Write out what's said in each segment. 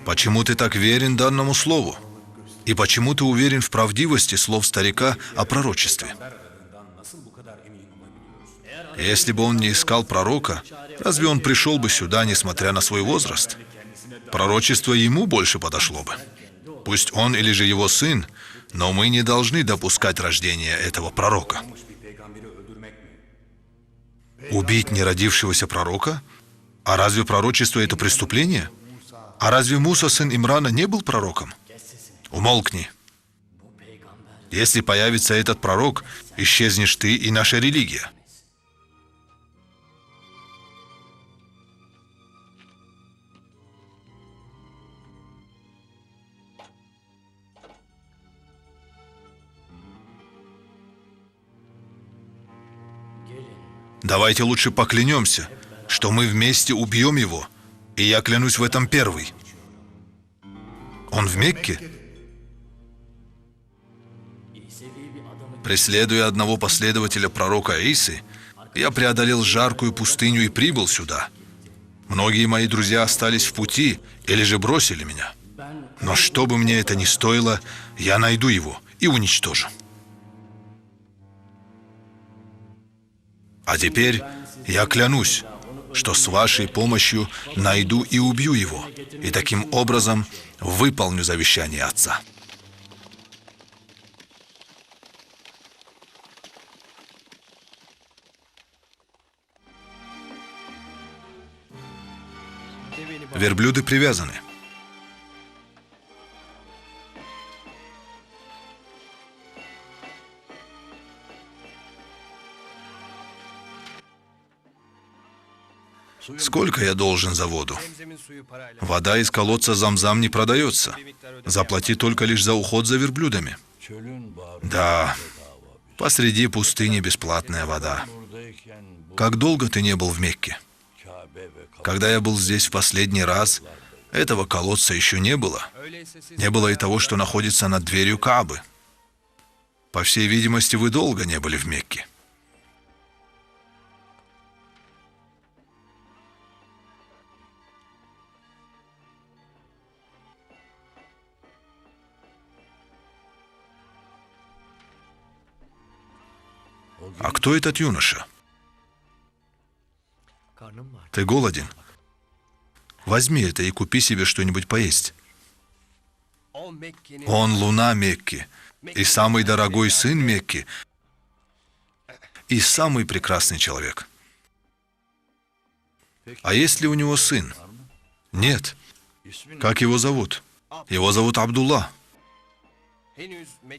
Почему ты так верен данному слову? И почему ты уверен в правдивости слов старика о пророчестве? Если бы он не искал пророка, разве он пришел бы сюда, несмотря на свой возраст? Пророчество ему больше подошло бы. Пусть он или же его сын, но мы не должны допускать рождения этого пророка. Убить неродившегося пророка? А разве пророчество — это преступление? А разве Муса, сын Имрана, не был пророком? Умолкни. Если появится этот пророк, исчезнешь ты и наша религия. Давайте лучше поклянемся, что мы вместе убьем его, и я клянусь в этом первый. Он в Мекке? Преследуя одного последователя пророка Исы, я преодолел жаркую пустыню и прибыл сюда. Многие мои друзья остались в пути или же бросили меня. Но что бы мне это ни стоило, я найду его и уничтожу. А теперь я клянусь, что с вашей помощью найду и убью его, и таким образом выполню завещание отца. Верблюды привязаны. Сколько я должен за воду? Вода из колодца Замзам не продается. Заплати только лишь за уход за верблюдами. Да, посреди пустыни бесплатная вода. Как долго ты не был в Мекке? Когда я был здесь в последний раз, этого колодца еще не было. Не было и того, что находится над дверью Каабы. По всей видимости, вы долго не были в Мекке. А кто этот юноша? Ты голоден? Возьми это и купи себе что-нибудь поесть. Он луна Мекки, и самый дорогой сын Мекки, и самый прекрасный человек. А есть ли у него сын? Нет. Как его зовут? Его зовут Абдулла.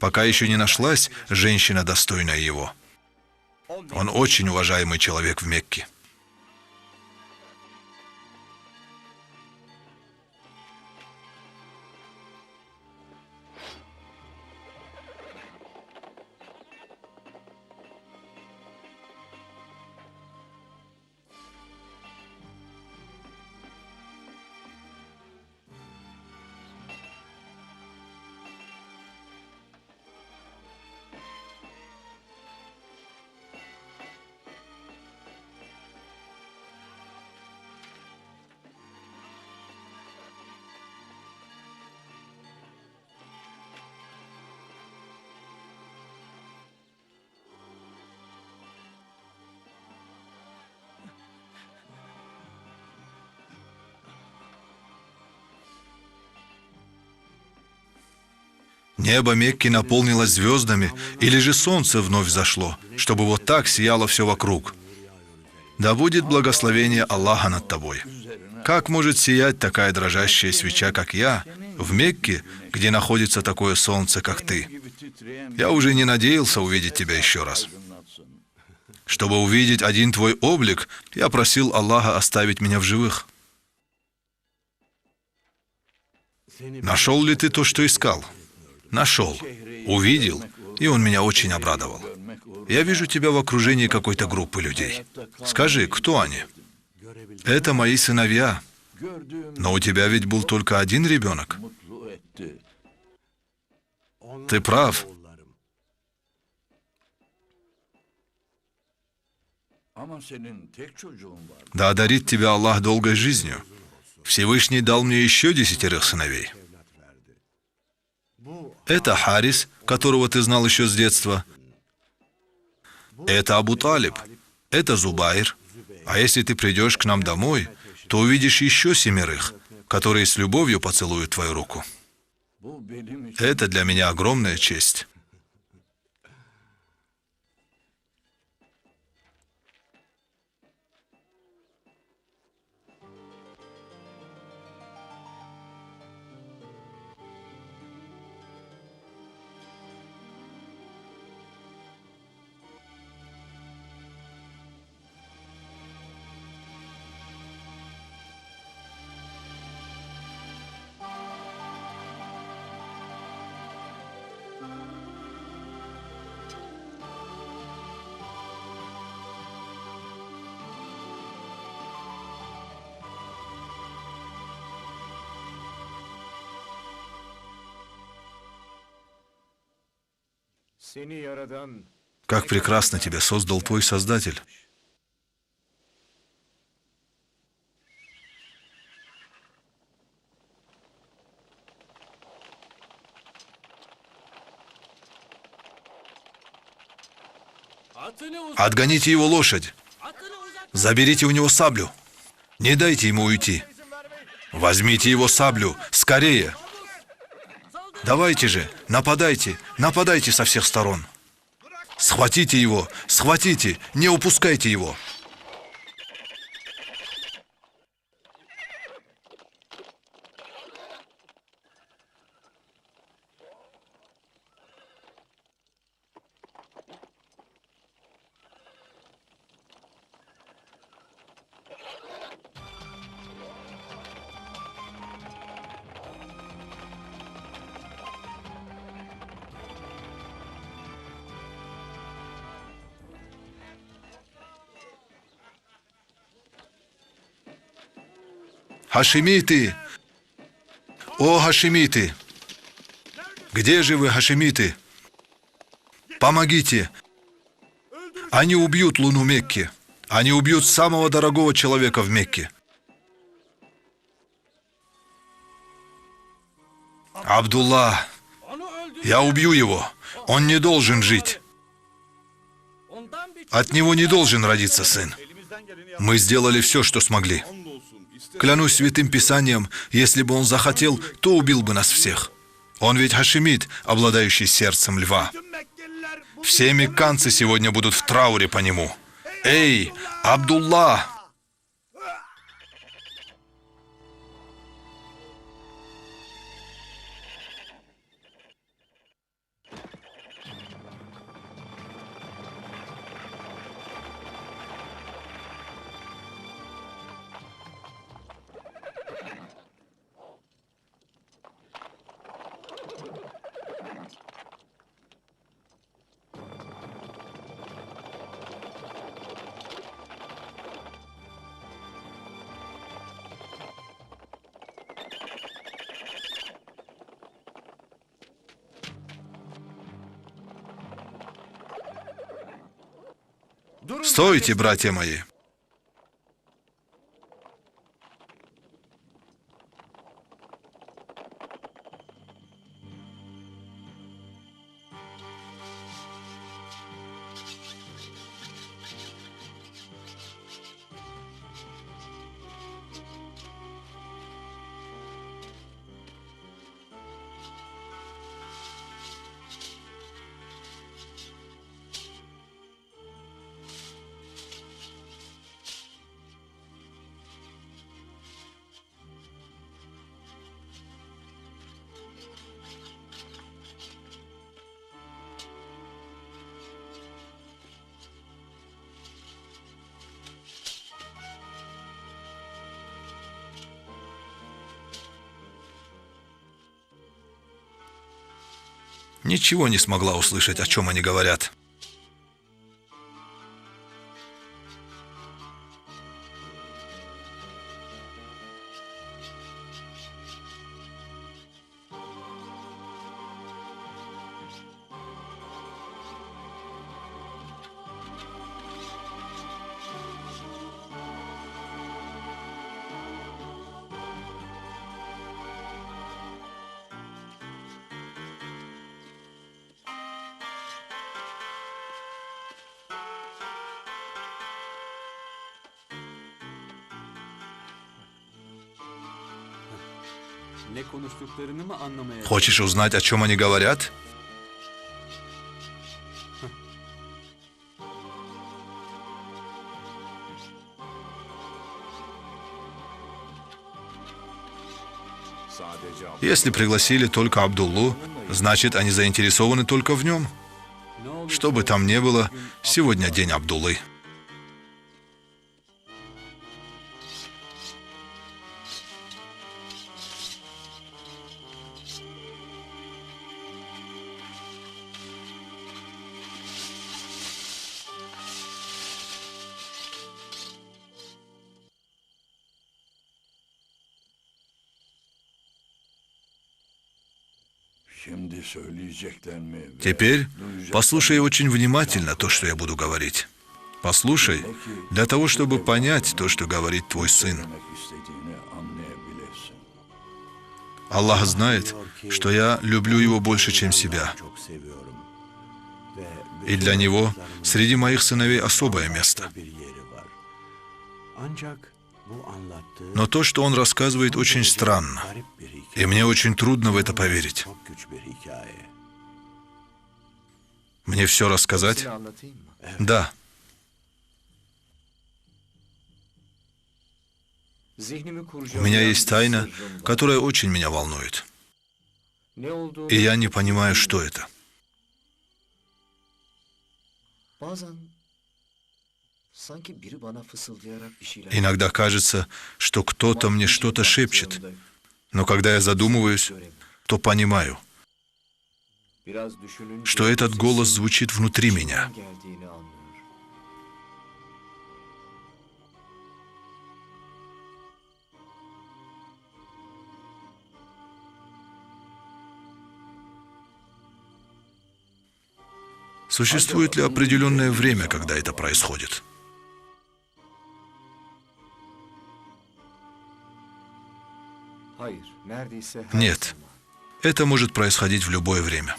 Пока еще не нашлась женщина, достойная его. Он очень уважаемый человек в Мекке. Небо Мекки наполнилось звездами, или же солнце вновь взошло, чтобы вот так сияло все вокруг. Да будет благословение Аллаха над тобой. Как может сиять такая дрожащая свеча, как я, в Мекке, где находится такое солнце, как ты? Я уже не надеялся увидеть тебя еще раз. Чтобы увидеть один твой облик, я просил Аллаха оставить меня в живых. Нашел ли ты то, что искал? Нашел, увидел, и он меня очень обрадовал. Я вижу тебя в окружении какой-то группы людей. Скажи, кто они? Это мои сыновья. Но у тебя ведь был только один ребенок. Ты прав. Да одарит тебя Аллах долгой жизнью. Всевышний дал мне еще 10 сыновей. Это Харис, которого ты знал еще с детства. Это Абу Талиб. Это Зубайр. А если ты придешь к нам домой, то увидишь еще 7, которые с любовью поцелуют твою руку. Это для меня огромная честь. Как прекрасно тебя создал твой Создатель. Отгоните его лошадь. Заберите у него саблю. Не дайте ему уйти. Возьмите его саблю. Скорее. Давайте же, нападайте, нападайте со всех сторон. Схватите его, схватите, не упускайте его. Хашимиты! О, хашимиты! Где же вы, хашимиты? Помогите! Они убьют луну Мекки. Они убьют самого дорогого человека в Мекке. Абдулла! Я убью его. Он не должен жить. От него не должен родиться сын. Мы сделали все, что смогли. Клянусь святым писанием, если бы он захотел, то убил бы нас всех. Он ведь хашимит, обладающий сердцем льва. Все мекканцы сегодня будут в трауре по нему. Эй, Абдулла! Стойте, братья мои! Ничего не смогла услышать, о чем они говорят. Хочешь узнать, о чем они говорят? Если пригласили только Абдуллу, значит, они заинтересованы только в нем. Что бы там ни было, сегодня день Абдуллы. Теперь послушай очень внимательно то, что я буду говорить. Послушай, для того, чтобы понять то, что говорит твой сын. Аллах знает, что я люблю его больше, чем себя. И для него среди моих сыновей особое место. Но то, что он рассказывает, очень странно. И мне очень трудно в это поверить. Мне все рассказать? Да. У меня есть тайна, которая очень меня волнует. И я не понимаю, что это. Иногда кажется, что кто-то мне что-то шепчет. Но когда я задумываюсь, то понимаю, что этот голос звучит внутри меня. Существует ли определенное время, когда это происходит? Нет. Это может происходить в любое время.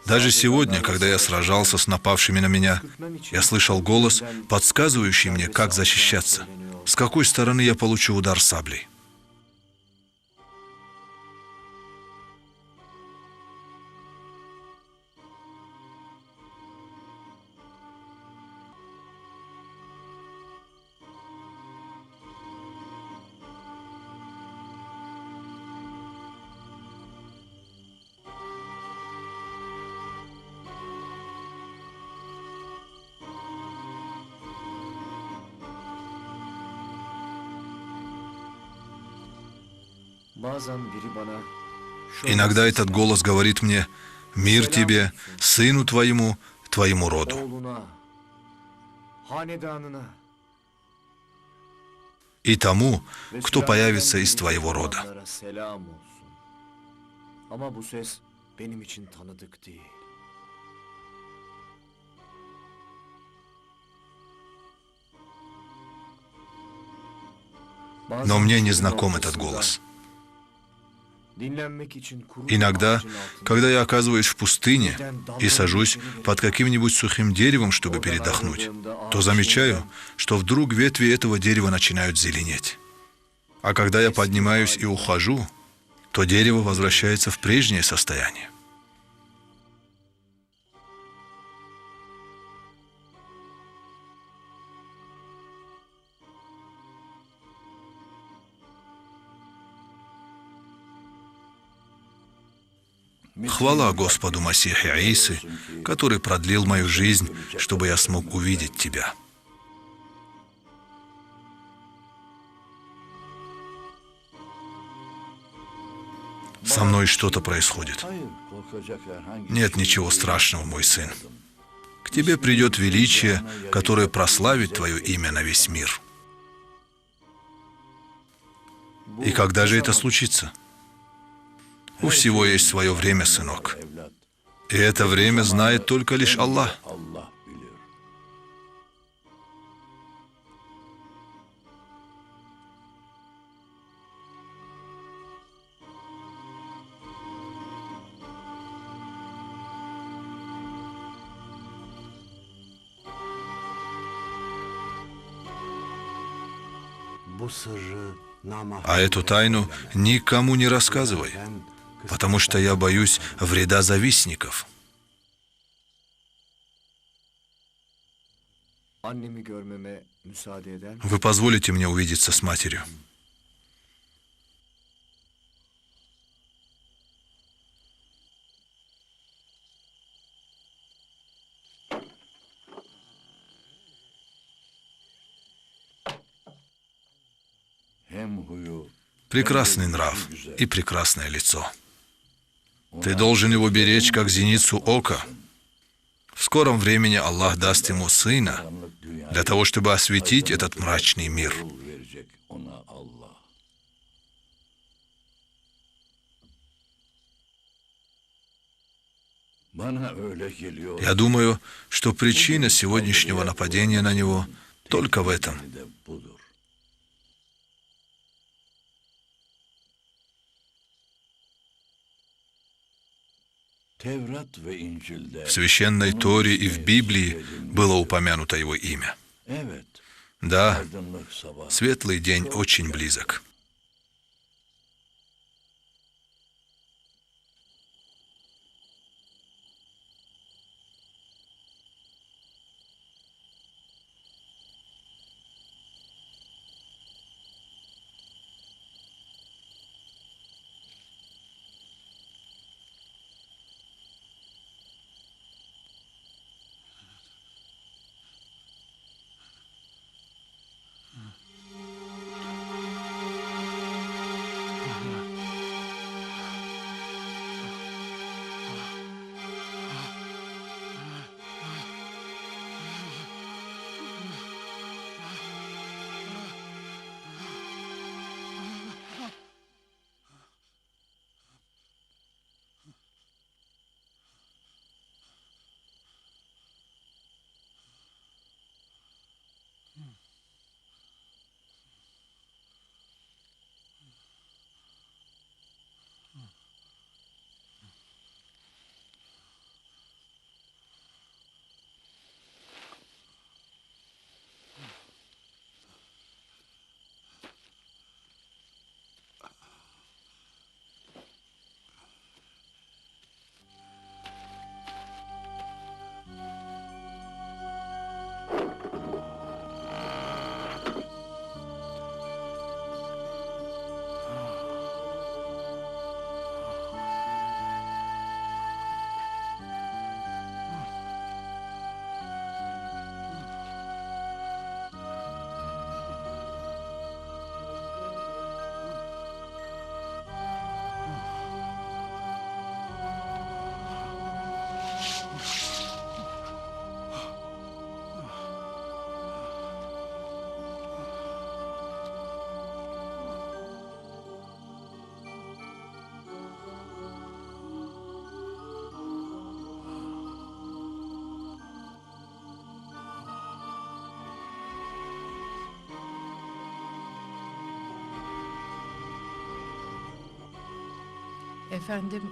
Даже сегодня, когда я сражался с напавшими на меня, я слышал голос, подсказывающий мне, как защищаться, с какой стороны я получу удар саблей. Иногда этот голос говорит мне: «Мир тебе, сыну твоему, твоему роду». И тому, кто появится из твоего рода. Но мне не знаком этот голос. Иногда, когда я оказываюсь в пустыне и сажусь под каким-нибудь сухим деревом, чтобы передохнуть, то замечаю, что вдруг ветви этого дерева начинают зеленеть. А когда я поднимаюсь и ухожу, то дерево возвращается в прежнее состояние. Хвала Господу Масихе Исы, который продлил мою жизнь, чтобы я смог увидеть тебя. Со мной что-то происходит. Нет ничего страшного, мой сын. К тебе придет величие, которое прославит твое имя на весь мир. И когда же это случится? У всего есть свое время, сынок. И это время знает только лишь Аллах. А эту тайну никому не рассказывай, потому что я боюсь вреда завистников. Вы позволите мне увидеться с матерью? Прекрасный нрав и прекрасное лицо. Ты должен его беречь, как зеницу ока. В скором времени Аллах даст ему сына, для того, чтобы осветить этот мрачный мир. Я думаю, что причина сегодняшнего нападения на него только в этом. В священной Торе и в Библии было упомянуто его имя. Да, светлый день очень близок.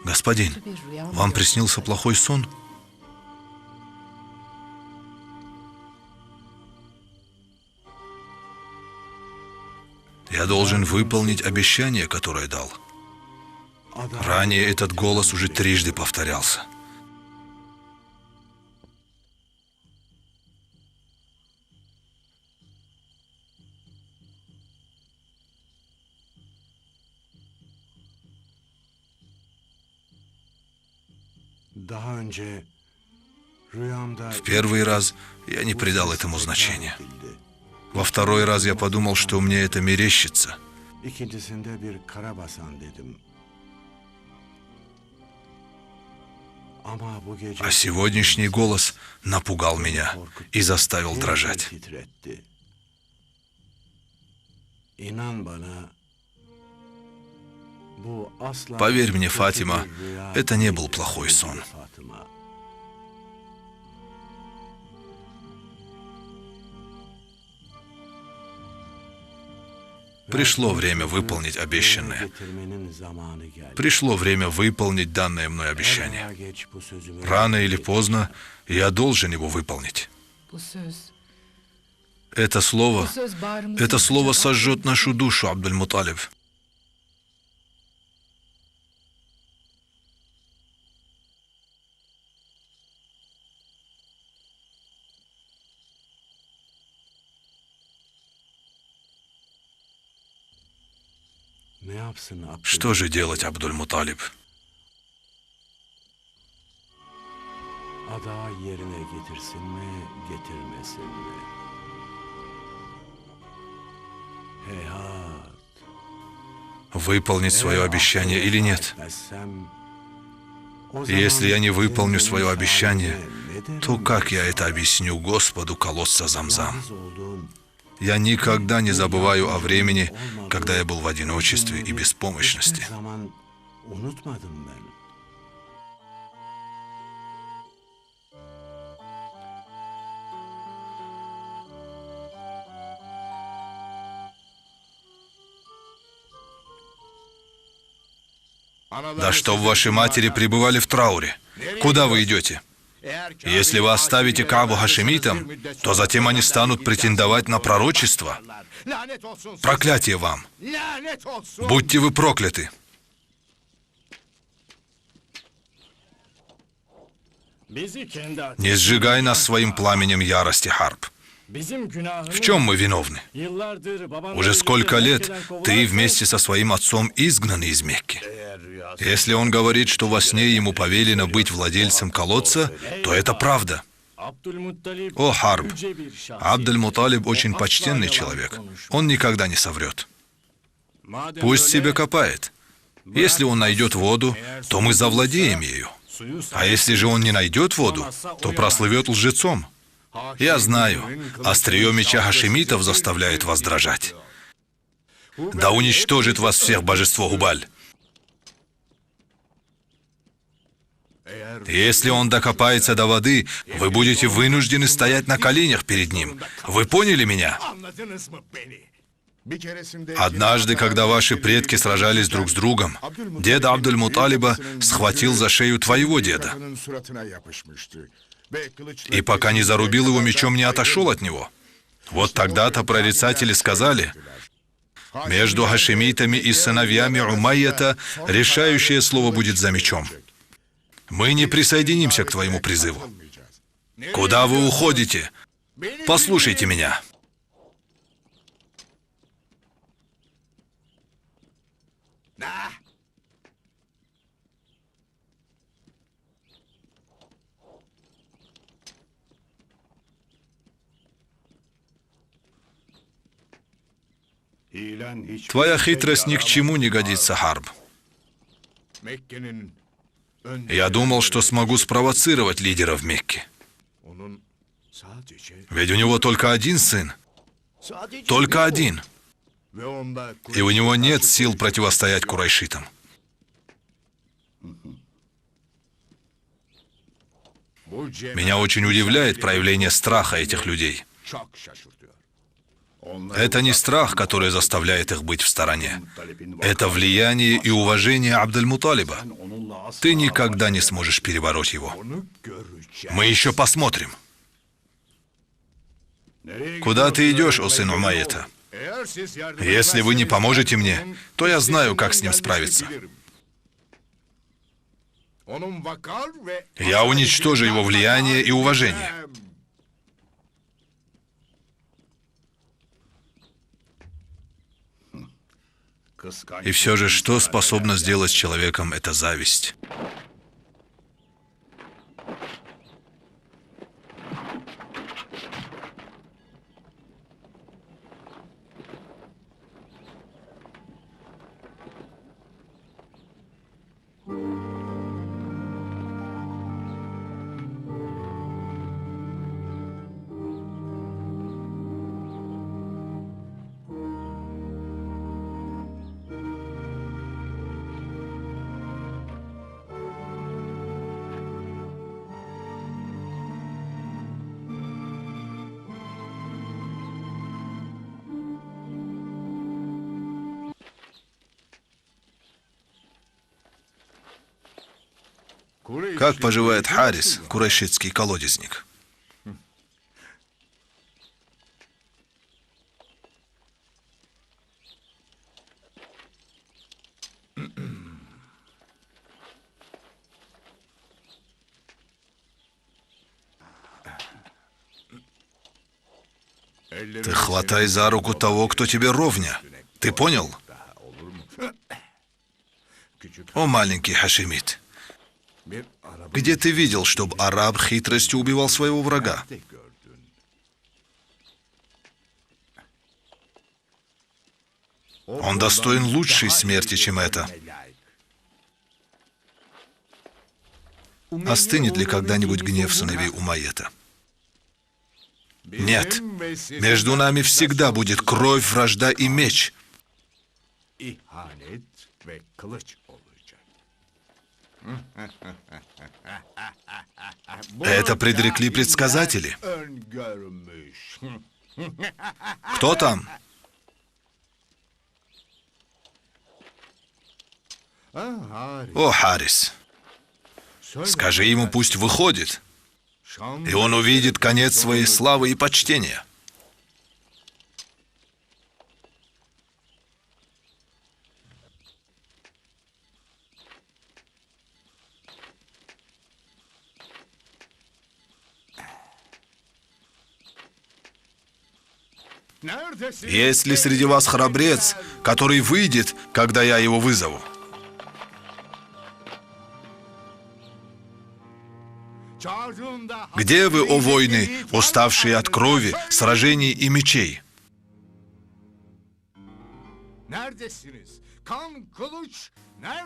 Господин, вам приснился плохой сон? Я должен выполнить обещание, которое дал. Ранее этот голос уже трижды повторялся. В первый раз я не придал этому значения. Во второй раз я подумал, что мне это мерещится. А сегодняшний голос напугал меня и заставил дрожать. Поверь мне, Фатима, это не был плохой сон. Пришло время выполнить обещанное. Пришло время выполнить данное мной обещание. Рано или поздно я должен его выполнить. Это слово сожжет нашу душу, Абдуль-Муталиб. Что же делать, Абдуль-Муталиб? Выполнить свое обещание или нет? И если я не выполню свое обещание, то как я это объясню Господу колодца Замзам? Я никогда не забываю о времени, когда я был в одиночестве и беспомощности. Да чтоб ваши матери пребывали в трауре. Куда вы идете? Если вы оставите Каабу хашемитам, то затем они станут претендовать на пророчество. Проклятие вам! Будьте вы прокляты! Не сжигай нас своим пламенем ярости, Харб. В чем мы виновны? Уже сколько лет ты вместе со своим отцом изгнаны из Мекки. Если он говорит, что во сне ему повелено быть владельцем колодца, то это правда. О, Харб, Абдуль-Муталиб очень почтенный человек. Он никогда не соврет. Пусть себе копает. Если он найдет воду, то мы завладеем ею. А если же он не найдет воду, то прослывет лжецом. Я знаю, острие меча хашемитов заставляет вас дрожать. Да уничтожит вас всех божество Губаль. Если он докопается до воды, вы будете вынуждены стоять на коленях перед ним. Вы поняли меня? Однажды, когда ваши предки сражались друг с другом, дед Абдуль-Муталиба схватил за шею твоего деда. И пока не зарубил его мечом, не отошел от него. Вот тогда-то прорицатели сказали: между хашемитами и сыновьями Умайята решающее слово будет за мечом. Мы не присоединимся к твоему призыву. Куда вы уходите? Послушайте меня. Твоя хитрость ни к чему не годится, Харб. Я думал, что смогу спровоцировать лидера в Мекке. Ведь у него только один сын. Только один. И у него нет сил противостоять курайшитам. Меня очень удивляет проявление страха этих людей. Это не страх, который заставляет их быть в стороне. Это влияние и уважение Абдуль-Муталиба. Ты никогда не сможешь перебороть его. Мы еще посмотрим. Куда ты идешь, о сын Умайята? Если вы не поможете мне, то я знаю, как с ним справиться. Я уничтожу его влияние и уважение. И все же, что способно сделать с человеком эта зависть? Как поживает Харис, курайшитский колодезник? Ты хватай за руку того, кто тебе ровня. Ты понял? О, маленький Хашимит, где ты видел, чтобы араб хитростью убивал своего врага? Он достоин лучшей смерти, чем это. Остынет ли когда-нибудь гнев сыновей Умайята? Нет. Между нами всегда будет кровь, вражда и меч. Это предрекли предсказатели. Кто там? О, Харис, скажи ему, пусть выходит, и он увидит конец своей славы и почтения. Есть ли среди вас храбрец, который выйдет, когда я его вызову? Где вы, о воины, уставшие от крови, сражений и мечей?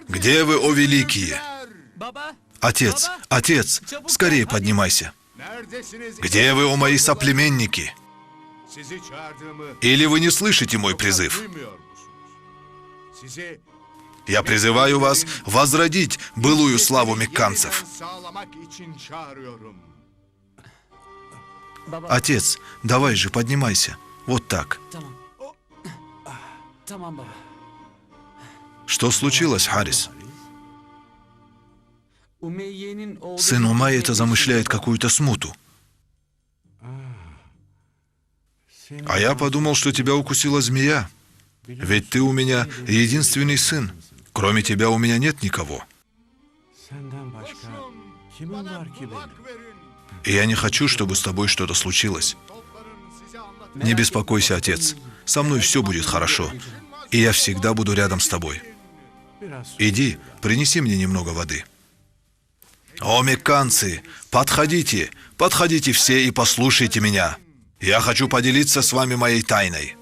Где вы, о великие? Отец, отец, скорее поднимайся. Где вы, о мои соплеменники? Или вы не слышите мой призыв? Я призываю вас возродить былую славу мекканцев. Отец, давай же, поднимайся. Вот так. Что случилось, Харис? Сын Умайята замышляет какую-то смуту. А я подумал, что тебя укусила змея. Ведь ты у меня единственный сын. Кроме тебя у меня нет никого. И я не хочу, чтобы с тобой что-то случилось. Не беспокойся, отец. Со мной все будет хорошо. И я всегда буду рядом с тобой. Иди, принеси мне немного воды. О, мекканцы, подходите, подходите все и послушайте меня. Я хочу поделиться с вами моей тайной.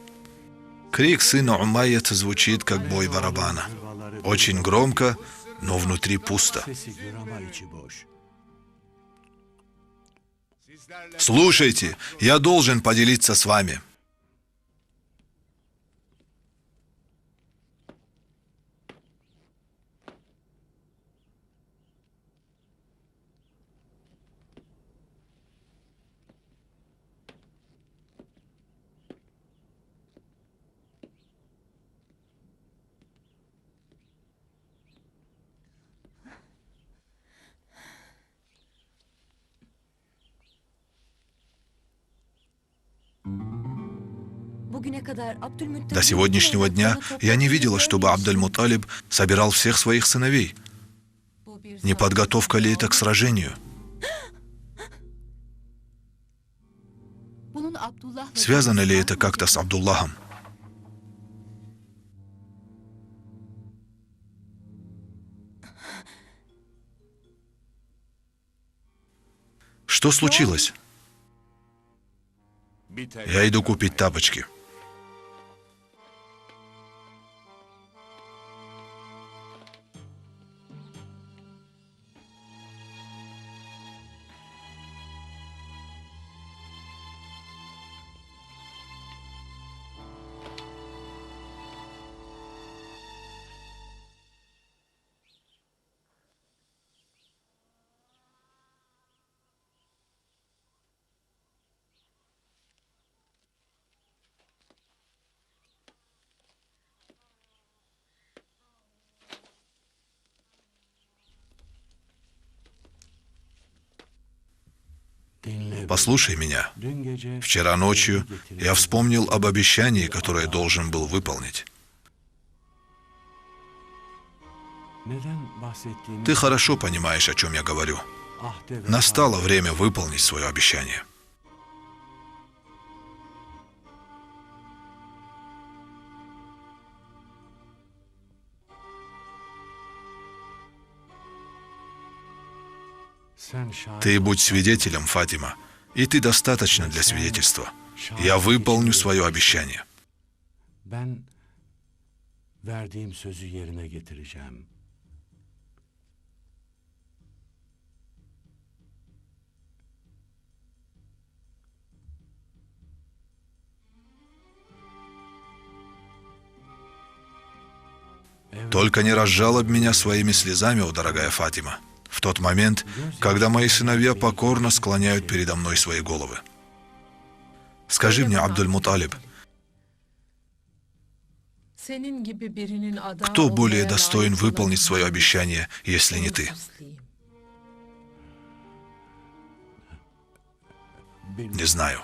Крик сына Умайята звучит, как бой барабана. Очень громко, но внутри пусто. Слушайте, я должен поделиться с вами. До сегодняшнего дня я не видела, чтобы Абдаль-Муталиб собирал всех своих сыновей. Не подготовка ли это к сражению? Связано ли это как-то с Абдуллахом? Что случилось? Я иду купить тапочки. Послушай меня. Вчера ночью я вспомнил об обещании, которое должен был выполнить. Ты хорошо понимаешь, о чем я говорю. Настало время выполнить свое обещание. Ты будь свидетелем, Фатима, и ты достаточно для свидетельства. Я выполню свое обещание. Ben verdiğim sözü yerine getireceğim. Только не разжалобь меня своими слезами, о дорогая Фатима, в тот момент, когда мои сыновья покорно склоняют передо мной свои головы. Скажи мне, Абдуль-Муталиб, кто более достоин выполнить свое обещание, если не ты? Не знаю.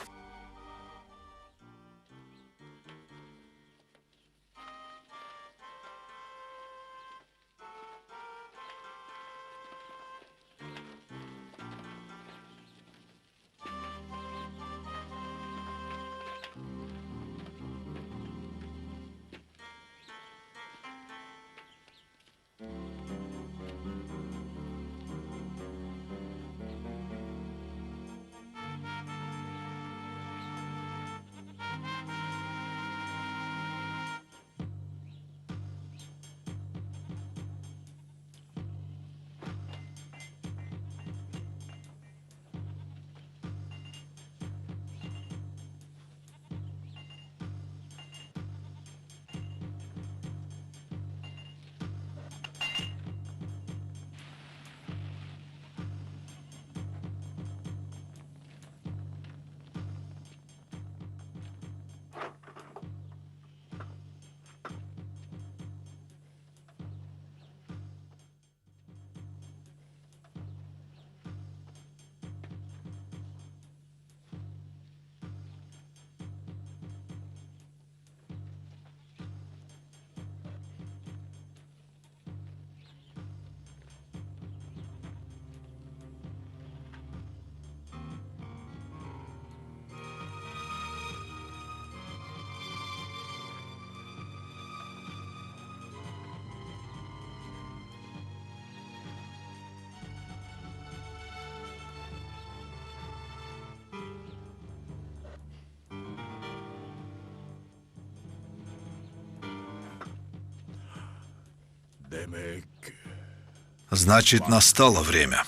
Значит, настало время.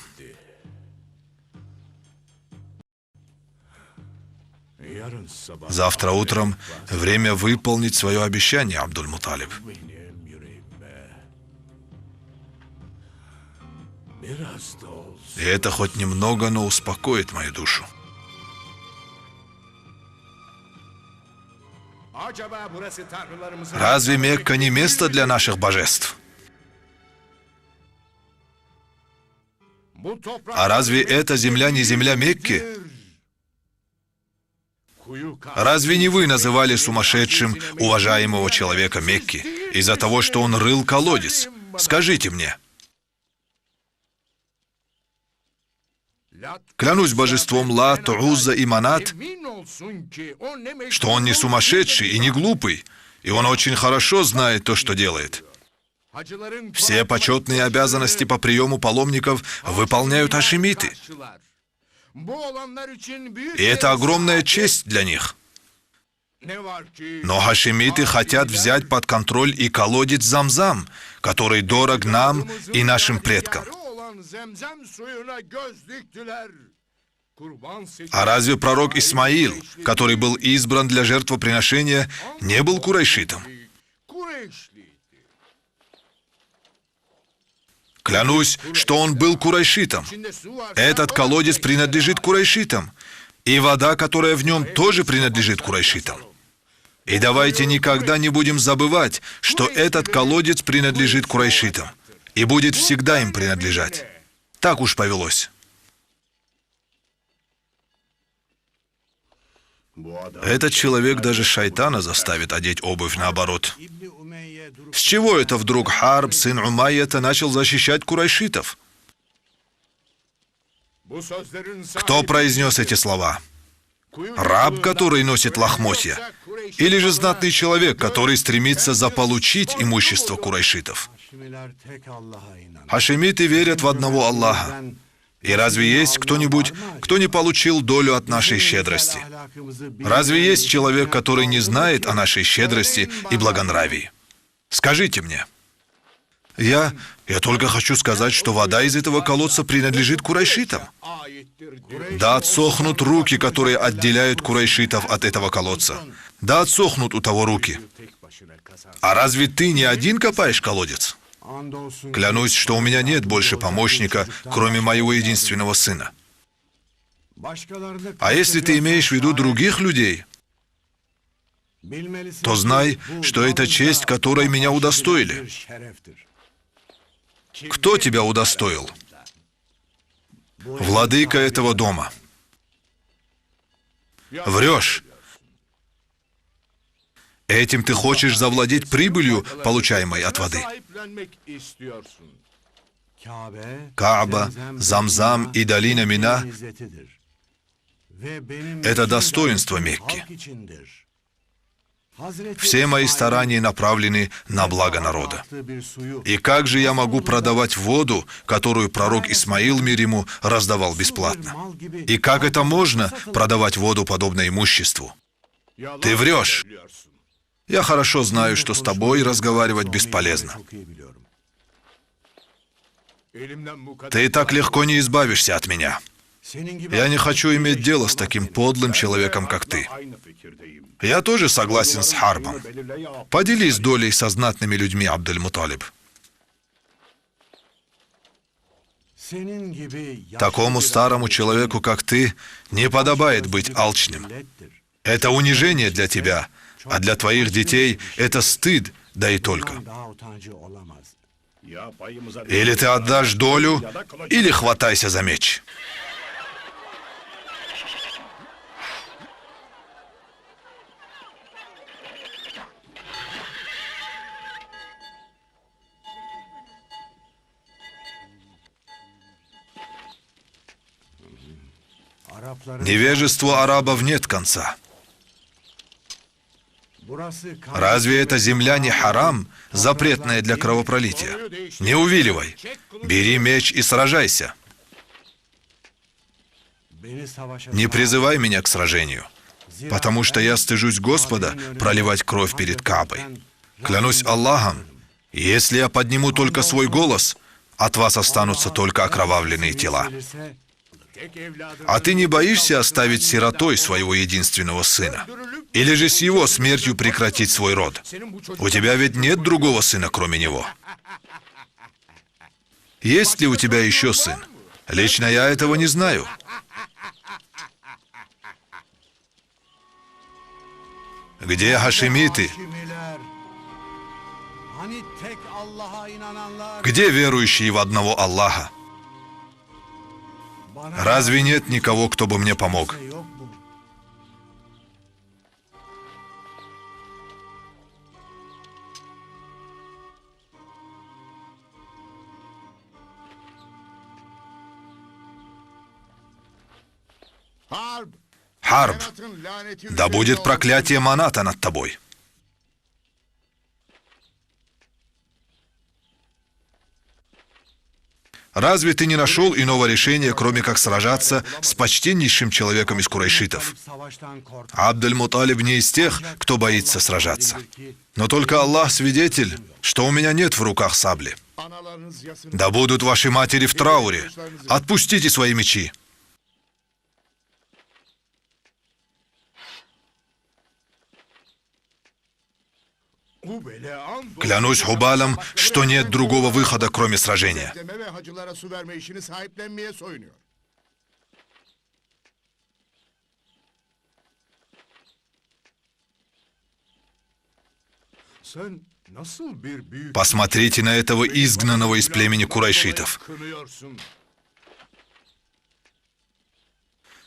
Завтра утром время выполнить свое обещание, Абдуль-Муталиб. И это хоть немного, но успокоит мою душу. Разве Мекка не место для наших божеств? А разве эта земля не земля Мекки? Разве не вы называли сумасшедшим уважаемого человека Мекки из-за того, что он рыл колодец? Скажите мне. Клянусь божеством Лат, Узза и Манат, что он не сумасшедший и не глупый, и он очень хорошо знает то, что делает. Все почетные обязанности по приему паломников выполняют хашимиты. И это огромная честь для них. Но хашимиты хотят взять под контроль и колодец Замзам, который дорог нам и нашим предкам. А разве пророк Исмаил, который был избран для жертвоприношения, не был курайшитом? Клянусь, что он был курайшитом. Этот колодец принадлежит курайшитам, и вода, которая в нем, тоже принадлежит курайшитам. И давайте никогда не будем забывать, что этот колодец принадлежит курайшитам и будет всегда им принадлежать. Так уж повелось. Этот человек даже шайтана заставит одеть обувь наоборот. С чего это вдруг Харб, сын Умайята, начал защищать курайшитов? Кто произнес эти слова? Раб, который носит лохмотья? Или же знатный человек, который стремится заполучить имущество курайшитов? Хашимиты верят в одного Аллаха. И разве есть кто-нибудь, кто не получил долю от нашей щедрости? Разве есть человек, который не знает о нашей щедрости и благонравии? Скажите мне. Я только хочу сказать, что вода из этого колодца принадлежит курайшитам. Да отсохнут руки, которые отделяют курайшитов от этого колодца. Да отсохнут у того руки. А разве ты не один копаешь колодец? Клянусь, что у меня нет больше помощника, кроме моего единственного сына. А если ты имеешь в виду других людей, то знай, что это честь, которой меня удостоили. Кто тебя удостоил? Владыка этого дома. Врешь. Этим ты хочешь завладеть прибылью, получаемой от воды. Кааба, Замзам и долина Мина — это достоинство Мекки. Все мои старания направлены на благо народа. И как же я могу продавать воду, которую пророк Исмаил, мир ему, раздавал бесплатно? И как это можно продавать воду, подобно имуществу? Ты врешь. Я хорошо знаю, что с тобой разговаривать бесполезно. Ты так легко не избавишься от меня. Я не хочу иметь дело с таким подлым человеком, как ты. Я тоже согласен с Харбом. Поделись долей со знатными людьми, Абдель-Муталиб. Такому старому человеку, как ты, не подобает быть алчным. Это унижение для тебя, а для твоих детей это стыд, да и только. Или ты отдашь долю, или хватайся за меч. Невежеству арабов нет конца. Разве эта земля не харам, запретная для кровопролития? Не увиливай. Бери меч и сражайся. Не призывай меня к сражению, потому что я стыжусь Господа проливать кровь перед Каабой. Клянусь Аллахом, если я подниму только свой голос, от вас останутся только окровавленные тела. А ты не боишься оставить сиротой своего единственного сына? Или же с его смертью прекратить свой род? У тебя ведь нет другого сына, кроме него. Есть ли у тебя еще сын? Лично я этого не знаю. Где хашимиты? Где верующие в одного Аллаха? Разве нет никого, кто бы мне помог? Харб, да будет проклятие Маната над тобой. Разве ты не нашел иного решения, кроме как сражаться с почтеннейшим человеком из курайшитов? Абдель-Муталиб не из тех, кто боится сражаться. Но только Аллах свидетель, что у меня нет в руках сабли. Да будут ваши матери в трауре. Отпустите свои мечи. Клянусь Хубалом, что нет другого выхода, кроме сражения. Посмотрите на этого изгнанного из племени курайшитов.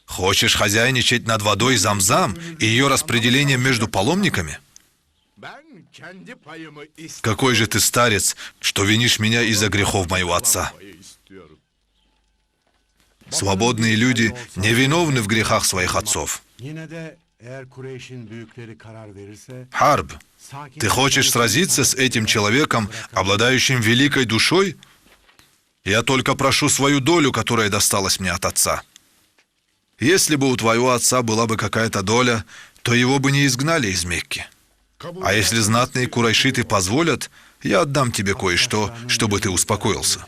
Хочешь хозяйничать над водой Замзам и ее распределением между паломниками? Какой же ты старец, что винишь меня из-за грехов моего отца? Свободные люди невиновны в грехах своих отцов. Харб, ты хочешь сразиться с этим человеком, обладающим великой душой? Я только прошу свою долю, которая досталась мне от отца. Если бы у твоего отца была бы какая-то доля, то его бы не изгнали из Мекки. А если знатные курайшиты позволят, я отдам тебе кое-что, чтобы ты успокоился.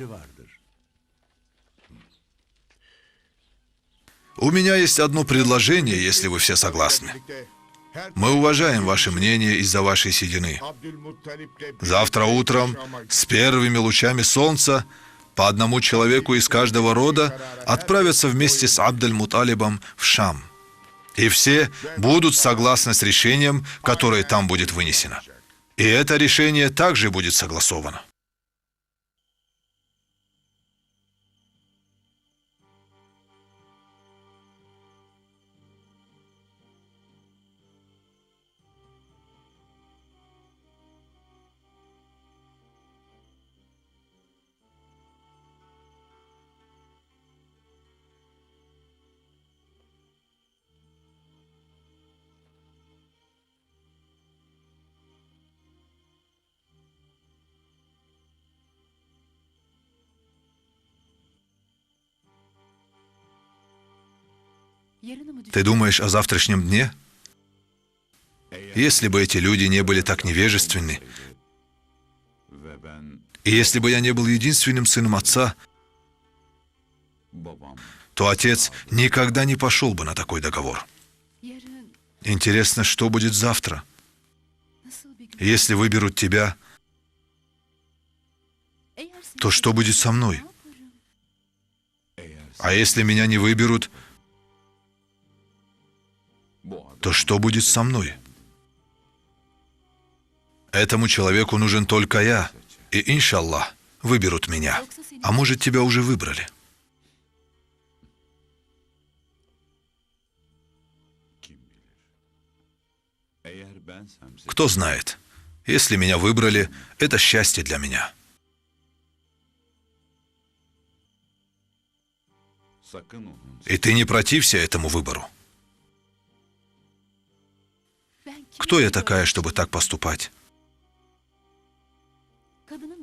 У меня есть одно предложение, если вы все согласны. Мы уважаем ваше мнение из-за вашей седины. Завтра утром, с первыми лучами солнца, по одному человеку из каждого рода отправятся вместе с Абдель-Муталибом в Шам. И все будут согласны с решением, которое там будет вынесено. И это решение также будет согласовано. Ты думаешь о завтрашнем дне? Если бы эти люди не были так невежественны, и если бы я не был единственным сыном отца, то отец никогда не пошел бы на такой договор. Интересно, что будет завтра? Если выберут тебя, то что будет со мной? А если меня не выберут, то что будет со мной? Этому человеку нужен только я, и, иншаллах, выберут меня. А может, тебя уже выбрали? Кто знает? Если меня выбрали, это счастье для меня. И ты не протився этому выбору. Кто я такая, чтобы так поступать?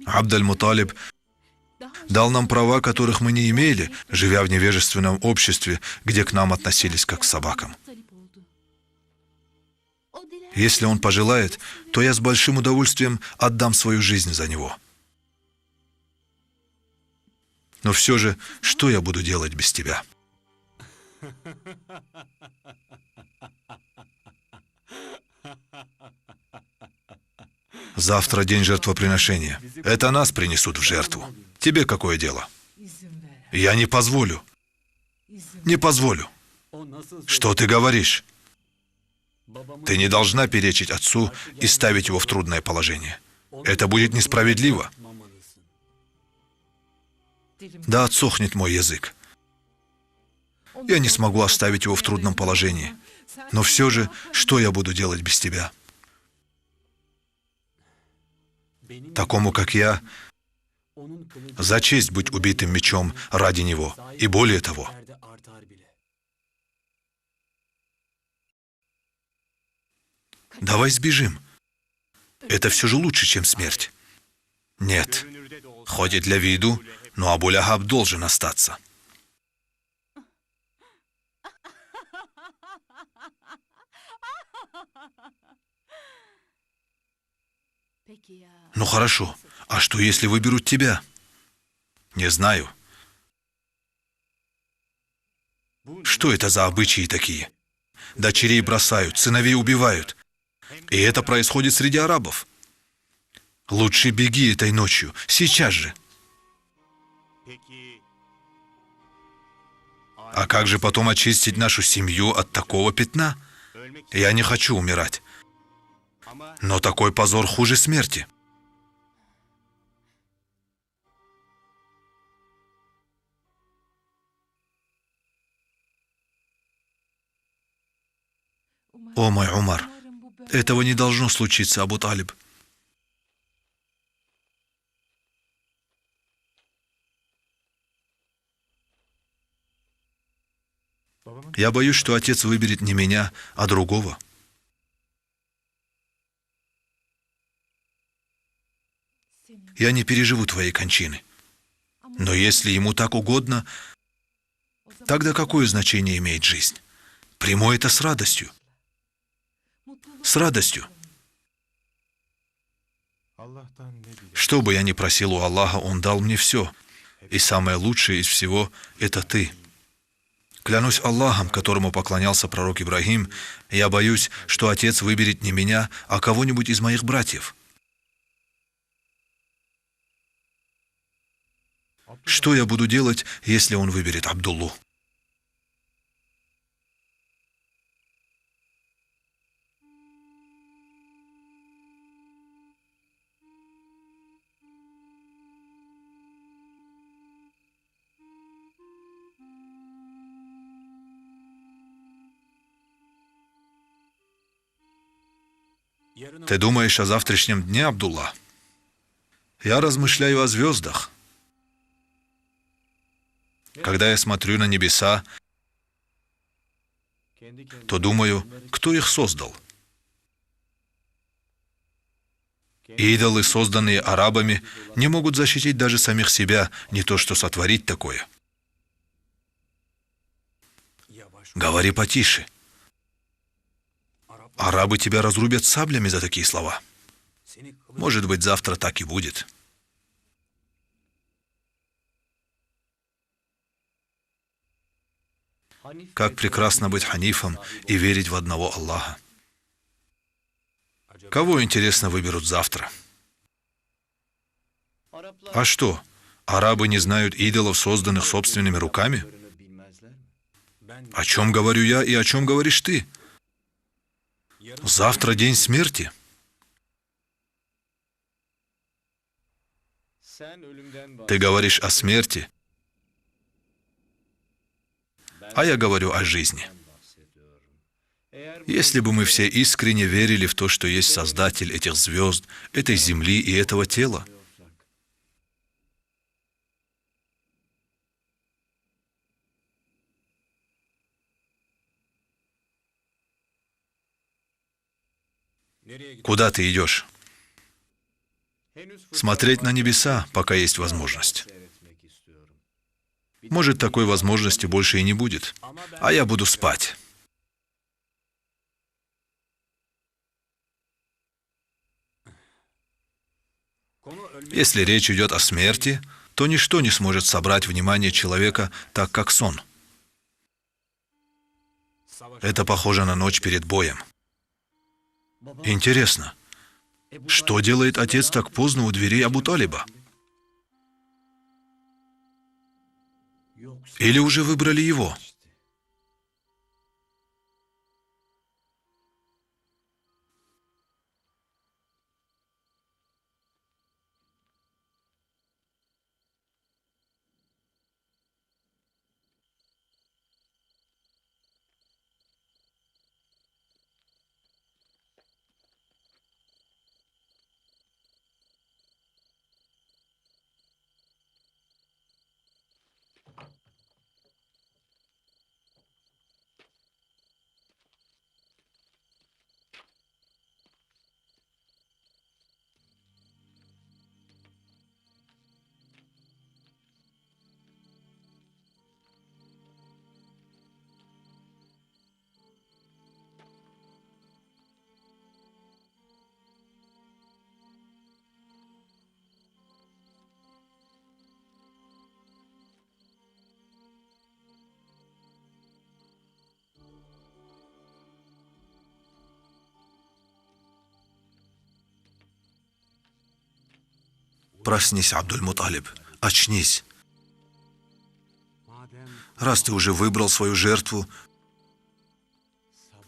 Абдель-Муталиб дал нам права, которых мы не имели, живя в невежественном обществе, где к нам относились как к собакам. Если он пожелает, то я с большим удовольствием отдам свою жизнь за него. Но все же, что я буду делать без тебя? Завтра день жертвоприношения. Это нас принесут в жертву. Тебе какое дело? Я не позволю. Не позволю. Что ты говоришь? Ты не должна перечить отцу и ставить его в трудное положение. Это будет несправедливо. Да отсохнет мой язык. Я не смогу оставить его в трудном положении. Но все же, что я буду делать без тебя? Такому, как я, за честь быть убитым мечом ради него. И более того. Давай сбежим. Это все же лучше, чем смерть. Нет. Хоть и для виду, но Абу-Лахаб должен остаться. Ну хорошо. А что, если выберут тебя? Не знаю. Что это за обычаи такие? Дочерей бросают, сыновей убивают. И это происходит среди арабов. Лучше беги этой ночью, сейчас же. А как же потом очистить нашу семью от такого пятна? Я не хочу умирать. Но такой позор хуже смерти. О мой Умар, этого не должно случиться, Абу-Талиб. Я боюсь, что отец выберет не меня, а другого. Я не переживу твоей кончины. Но если ему так угодно, тогда какое значение имеет жизнь? Приму это с радостью. С радостью. Что бы я ни просил у Аллаха, Он дал мне все. И самое лучшее из всего — это ты. Клянусь Аллахом, которому поклонялся пророк Ибрагим, я боюсь, что отец выберет не меня, а кого-нибудь из моих братьев. Что я буду делать, если он выберет Абдуллу? Ты думаешь о завтрашнем дне, Абдулла? Я размышляю о звездах. Когда я смотрю на небеса, то думаю, кто их создал? Идолы, созданные арабами, не могут защитить даже самих себя, не то что сотворить такое. Говори потише. Арабы тебя разрубят саблями за такие слова. Может быть, завтра так и будет. Как прекрасно быть ханифом и верить в одного Аллаха. Кого, интересно, выберут завтра? А что, арабы не знают идолов, созданных собственными руками? О чем говорю я и о чем говоришь ты? Завтра день смерти. Ты говоришь о смерти, а я говорю о жизни. Если бы мы все искренне верили в то, что есть Создатель этих звезд, этой земли и этого тела, куда ты идешь? Смотреть на небеса, пока есть возможность. Может, такой возможности больше и не будет, а я буду спать. Если речь идет о смерти, то ничто не сможет собрать внимание человека так, как сон. Это похоже на ночь перед боем. Интересно, что делает отец так поздно у дверей Абу Талиба? Или уже выбрали его? Проснись, Абдуль-Муталиб, очнись. Раз ты уже выбрал свою жертву,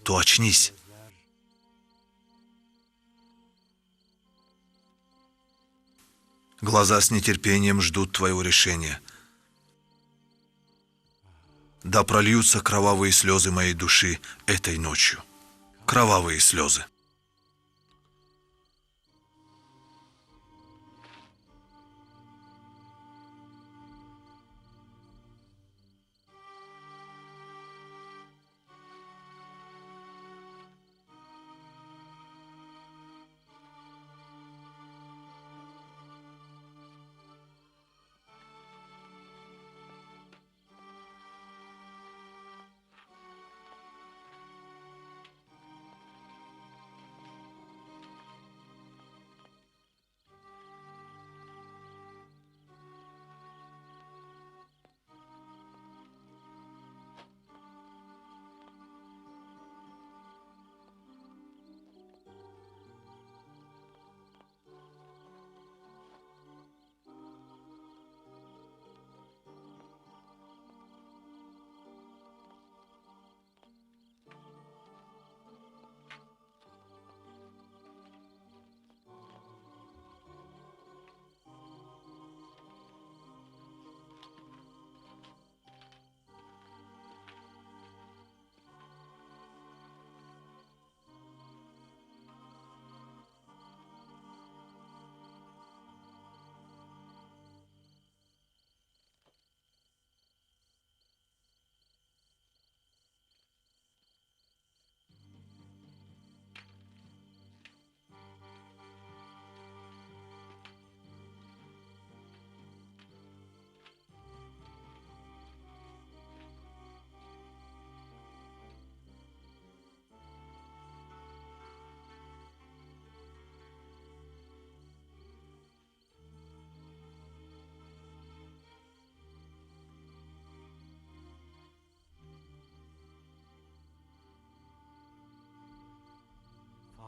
то очнись. Глаза с нетерпением ждут твоего решения. Да прольются кровавые слезы моей души этой ночью. Кровавые слезы.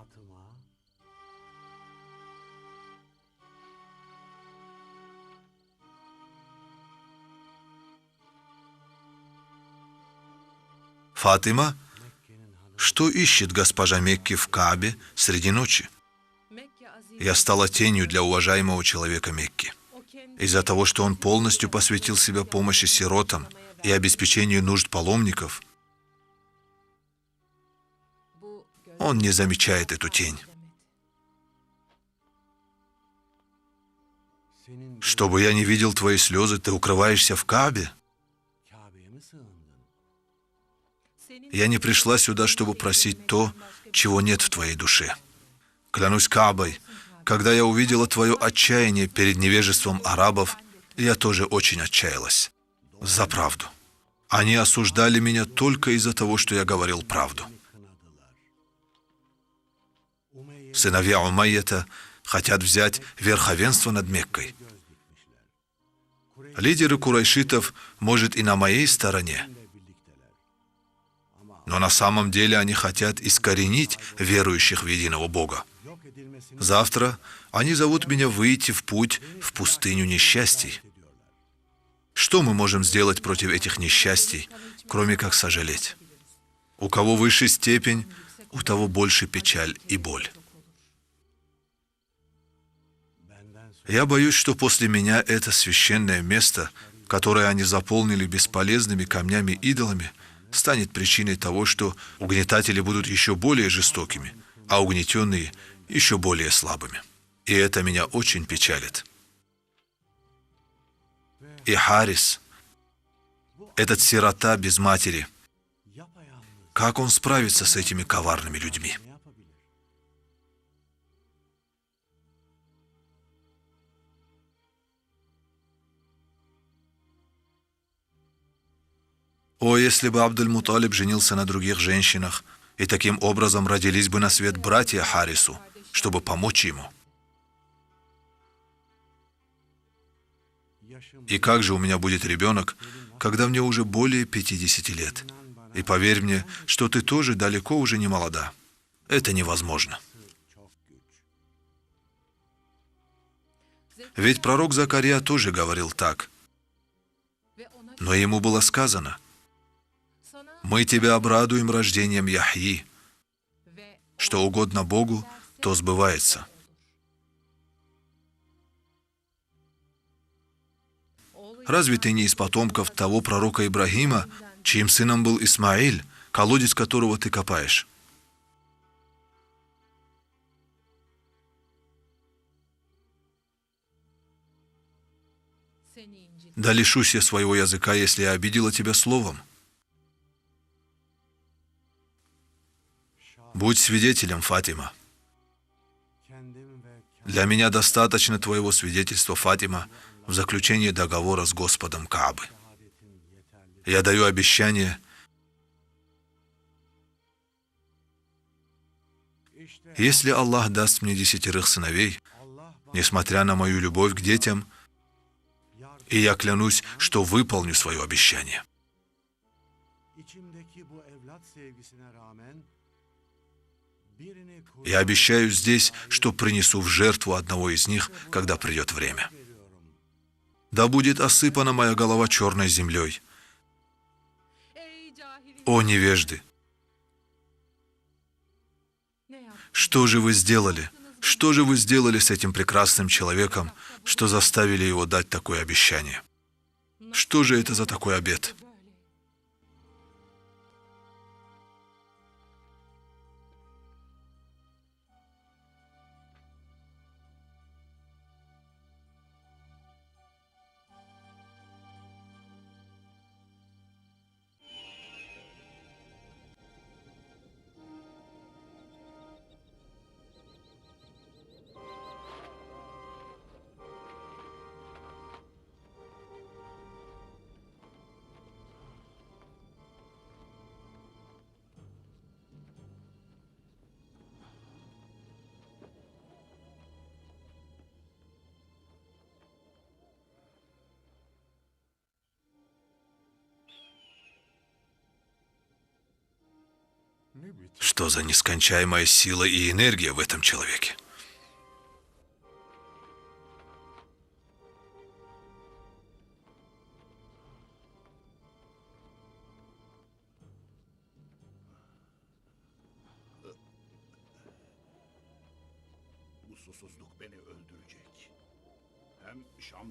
Fatıma, Фатима, Mekke'nin hanımı, что ищет госпожа Мекки в Каабе среди ночи? Я стала тенью для уважаемого человека Мекки. Из-за того, что он полностью посвятил себя помощи сиротам и обеспечению нужд паломников, он не замечает эту тень. senin Чтобы я не видел твои слезы, ты укрываешься в Каабе? Kabe'ye mi sığındın? Я не пришла сюда, чтобы просить то, чего нет в твоей душе. Клянусь Каабой, когда я увидела твое отчаяние перед невежеством арабов, я тоже очень отчаялась. За правду. Они осуждали меня только из-за того, что я говорил правду. Сыновья Умайята хотят взять верховенство над Меккой. Лидеры курайшитов, может, и на моей стороне, но на самом деле они хотят искоренить верующих в единого Бога. Завтра они зовут меня выйти в путь в пустыню несчастий. Что мы можем сделать против этих несчастий, кроме как сожалеть? У кого выше степень, у того больше печаль и боль. Я боюсь, что после меня это священное место, которое они заполнили бесполезными камнями-идолами, станет причиной того, что угнетатели будут еще более жестокими, а угнетенные еще более слабыми. И это меня очень печалит. И Харис, этот сирота без матери, как он справится с этими коварными людьми? О, если бы Абдуль-Муталиб женился на других женщинах, и таким образом родились бы на свет братья Харису, чтобы помочь ему. И как же у меня будет ребенок, когда мне уже более 50 лет? И поверь мне, что ты тоже далеко уже не молода. Это невозможно. Ведь пророк Закария тоже говорил так. Но ему было сказано: «Мы тебя обрадуем рождением Яхьи. Что угодно Богу, то сбывается». Разве ты не из потомков того пророка Ибрагима, чьим сыном был Исмаиль, колодец которого ты копаешь? Да лишусь я своего языка, если я обидела тебя словом. Будь свидетелем, Фатима. Для меня достаточно твоего свидетельства, Фатима, в заключении договора с Господом Каабы. Я даю обещание, если Аллах даст мне 10 сыновей, несмотря на мою любовь к детям, и я клянусь, что выполню свое обещание. Я обещаю здесь, что принесу в жертву одного из них, когда придет время. Да будет осыпана моя голова черной землей. О, невежды! Что же вы сделали? Что же вы сделали с этим прекрасным человеком, что заставили его дать такое обещание? Что же это за такой обет? Что за нескончаемая сила и энергия в этом человеке?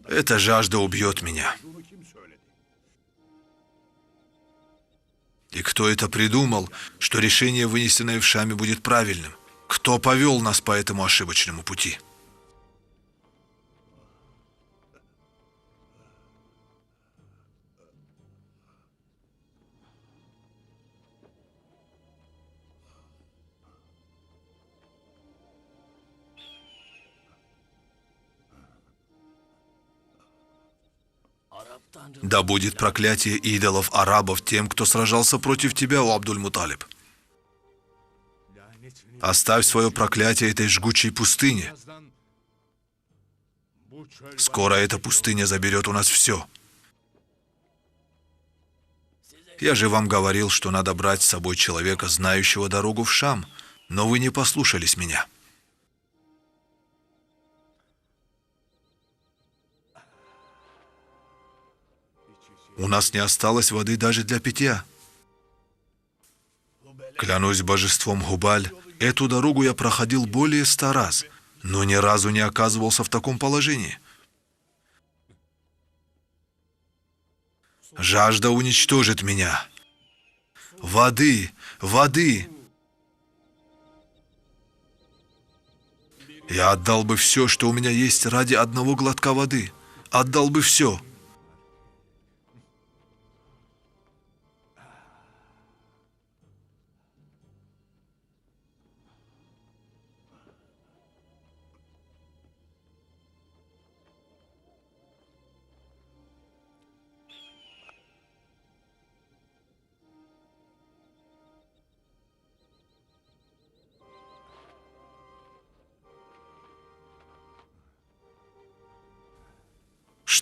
Эта жажда убьет меня. И кто это придумал, что решение, вынесенное в Шаме, будет правильным? Кто повел нас по этому ошибочному пути? Да будет проклятие идолов арабов тем, кто сражался против тебя, о Абдуль-Муталиб. Оставь свое проклятие этой жгучей пустыне. Скоро эта пустыня заберет у нас все. Я же вам говорил, что надо брать с собой человека, знающего дорогу в Шам, но вы не послушались меня. У нас не осталось воды даже для питья. Клянусь божеством Губаль, эту дорогу я проходил более 100 раз, но ни разу не оказывался в таком положении. Жажда уничтожит меня. Воды, воды. Я отдал бы все, что у меня есть, ради одного глотка воды. Отдал бы все.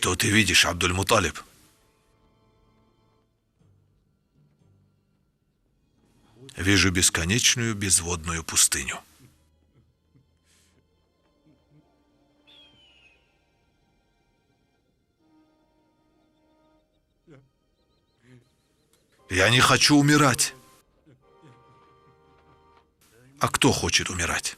Что ты видишь, Абдуль-Муталиб? Вижу бесконечную безводную пустыню. Я не хочу умирать. А кто хочет умирать?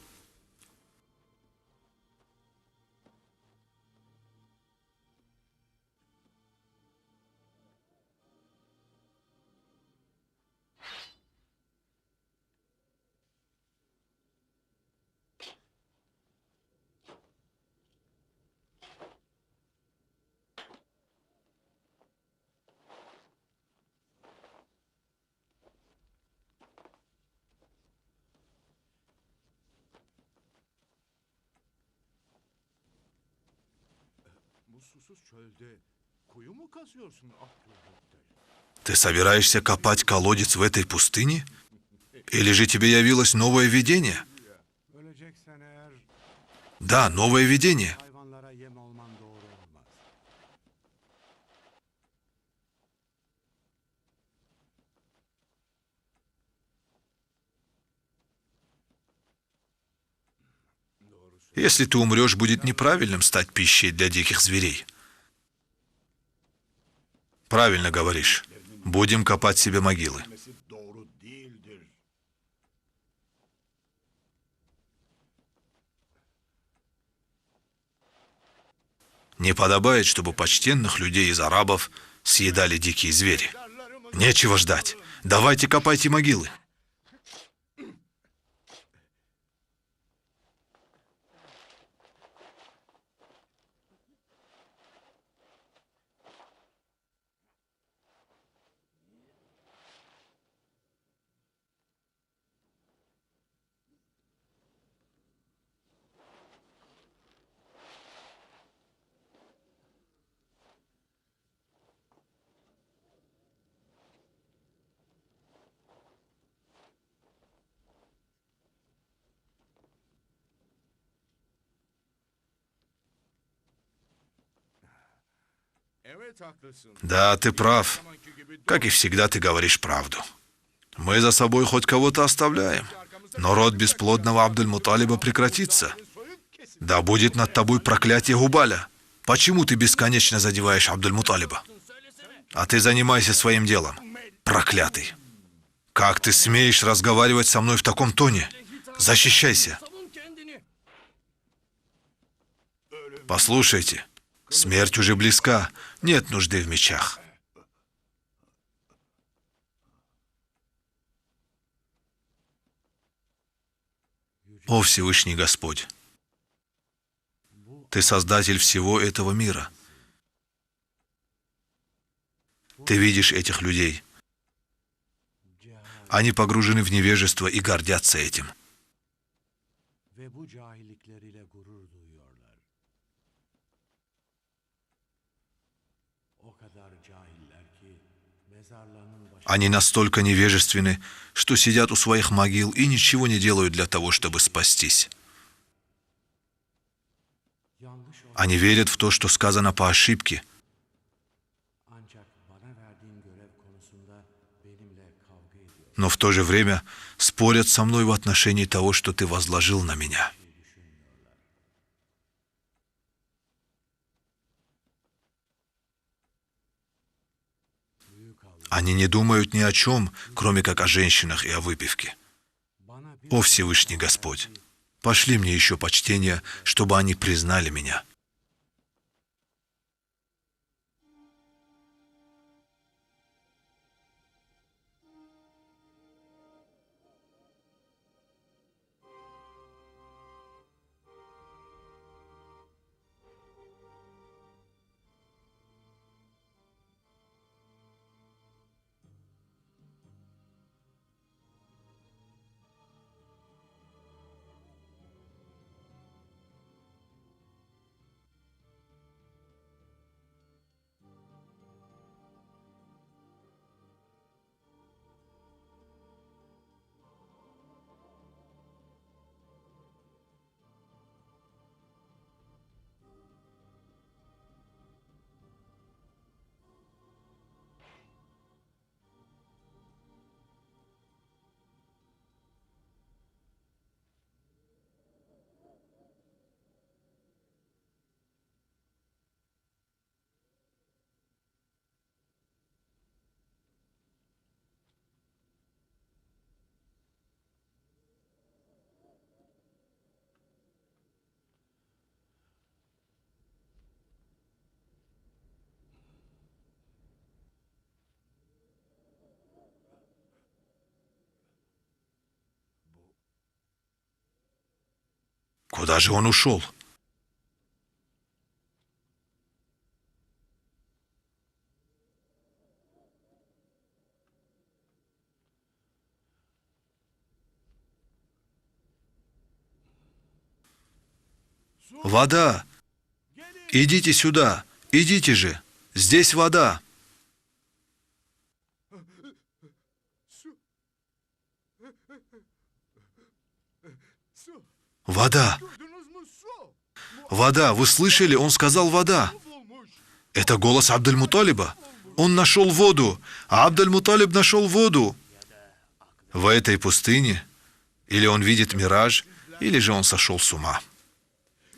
Ты собираешься копать колодец в этой пустыне? Или же тебе явилось новое видение? Да, новое видение. Если ты умрешь, будет неправильным стать пищей для диких зверей. Правильно говоришь. Будем копать себе могилы. Не подобает, чтобы почтенных людей из арабов съедали дикие звери. Нечего ждать. Давайте копайте могилы. Да, ты прав. Как и всегда, ты говоришь правду. Мы за собой хоть кого-то оставляем, но род бесплодного Абдуль-Муталиба прекратится. Да будет над тобой проклятие Губаля. Почему ты бесконечно задеваешь Абдуль-Муталиба? А ты занимайся своим делом, проклятый. Как ты смеешь разговаривать со мной в таком тоне? Защищайся. Послушайте, смерть уже близка, нет нужды в мечах. О Всевышний Господь, Ты создатель всего этого мира. Ты видишь этих людей. Они pогружены в невежество и гордятся этим. Ve bu cahillikleriyle gurur duyuyorlar. O kadar cahiller ki mezarlarının başında Они настолько невежественны, что сидят у своих могил и ничего не делают для того, чтобы спастись. yanlış olan Они верят в то, что сказано по ошибке, ancak bana verdiğin görev konusunda benimle kavga ediyor. но в то же время спорят со мной в отношении того, что Ты возложил на меня. Они не думают ни о чем, кроме как о женщинах и о выпивке. Bana bir О Всевышний Господь, пошли мне еще почтение, чтобы они признали меня. Куда же он ушел? Вода! Идите сюда! Идите же! Здесь вода! Вода! Вода! Вы слышали? Он сказал вода. Это голос Абдуль-Муталиба. Он нашел воду, а Абдуль-Муталиб нашел воду. В этой пустыне или он видит мираж, или же он сошел с ума.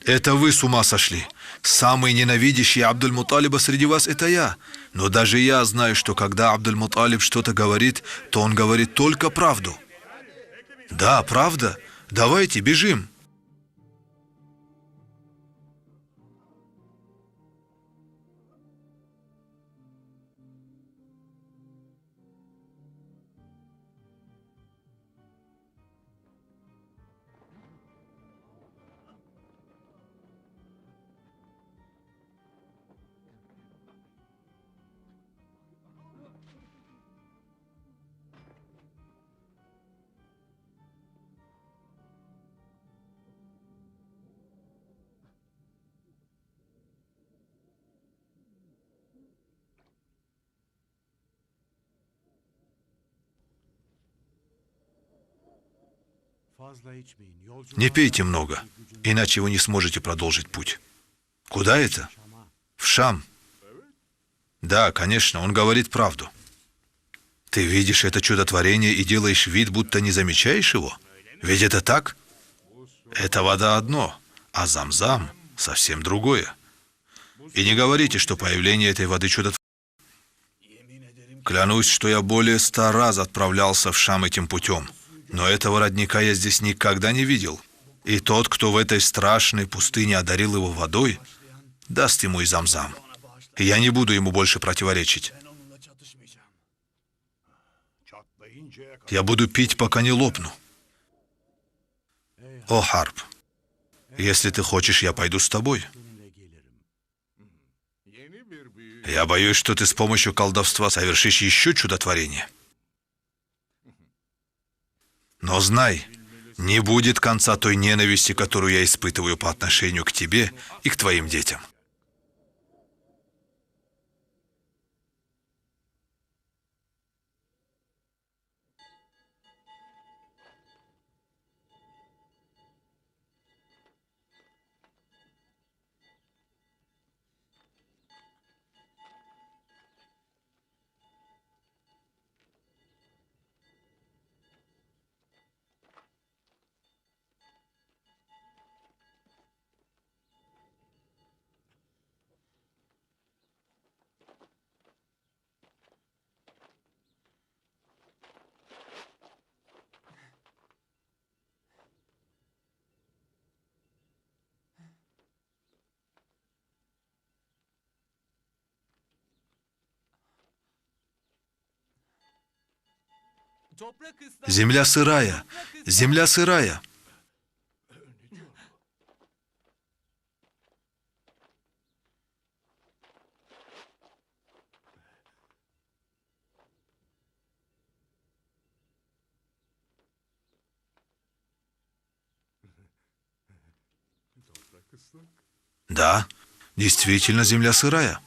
Это вы с ума сошли. Самый ненавидящий Абдуль-Муталиба среди вас — это я. Но даже я знаю, что когда Абдуль-Муталиб что-то говорит, то он говорит только правду. Да, правда. Давайте, бежим. Fazla içmeyin. Yolculuğa Не пейте много, иначе вы не сможете продолжить путь. Куда это? Şam'a. В Шам. Да, конечно, он говорит правду. Ты видишь это чудотворение и делаешь вид, будто не замечаешь его? Ведь это так? Это вода одно, а Замзам совсем другое. И не говорите, что появление этой воды чудотворное. Клянусь, что я более 100 раз отправлялся в Шам этим путем, но этого родника я здесь никогда не видел. И тот, кто в этой страшной пустыне одарил его водой, даст ему и Замзам. И я не буду ему больше противоречить. Я буду пить, пока не лопну. О, Харп, если ты хочешь, я пойду с тобой. Я боюсь, что ты с помощью колдовства совершишь еще чудотворение. Но знай, не будет конца той ненависти, которую я испытываю по отношению к тебе и к твоим детям. Земля сырая, земля сырая. Да, действительно земля сырая.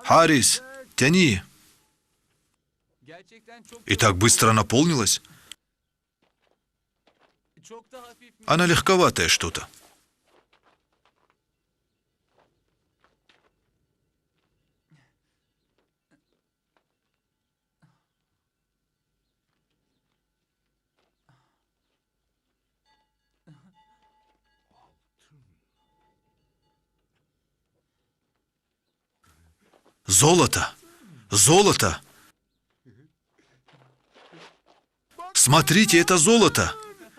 Харис, тяни. И так быстро наполнилась. Она легковатая что-то. Золото! Золото! Смотрите, это золото!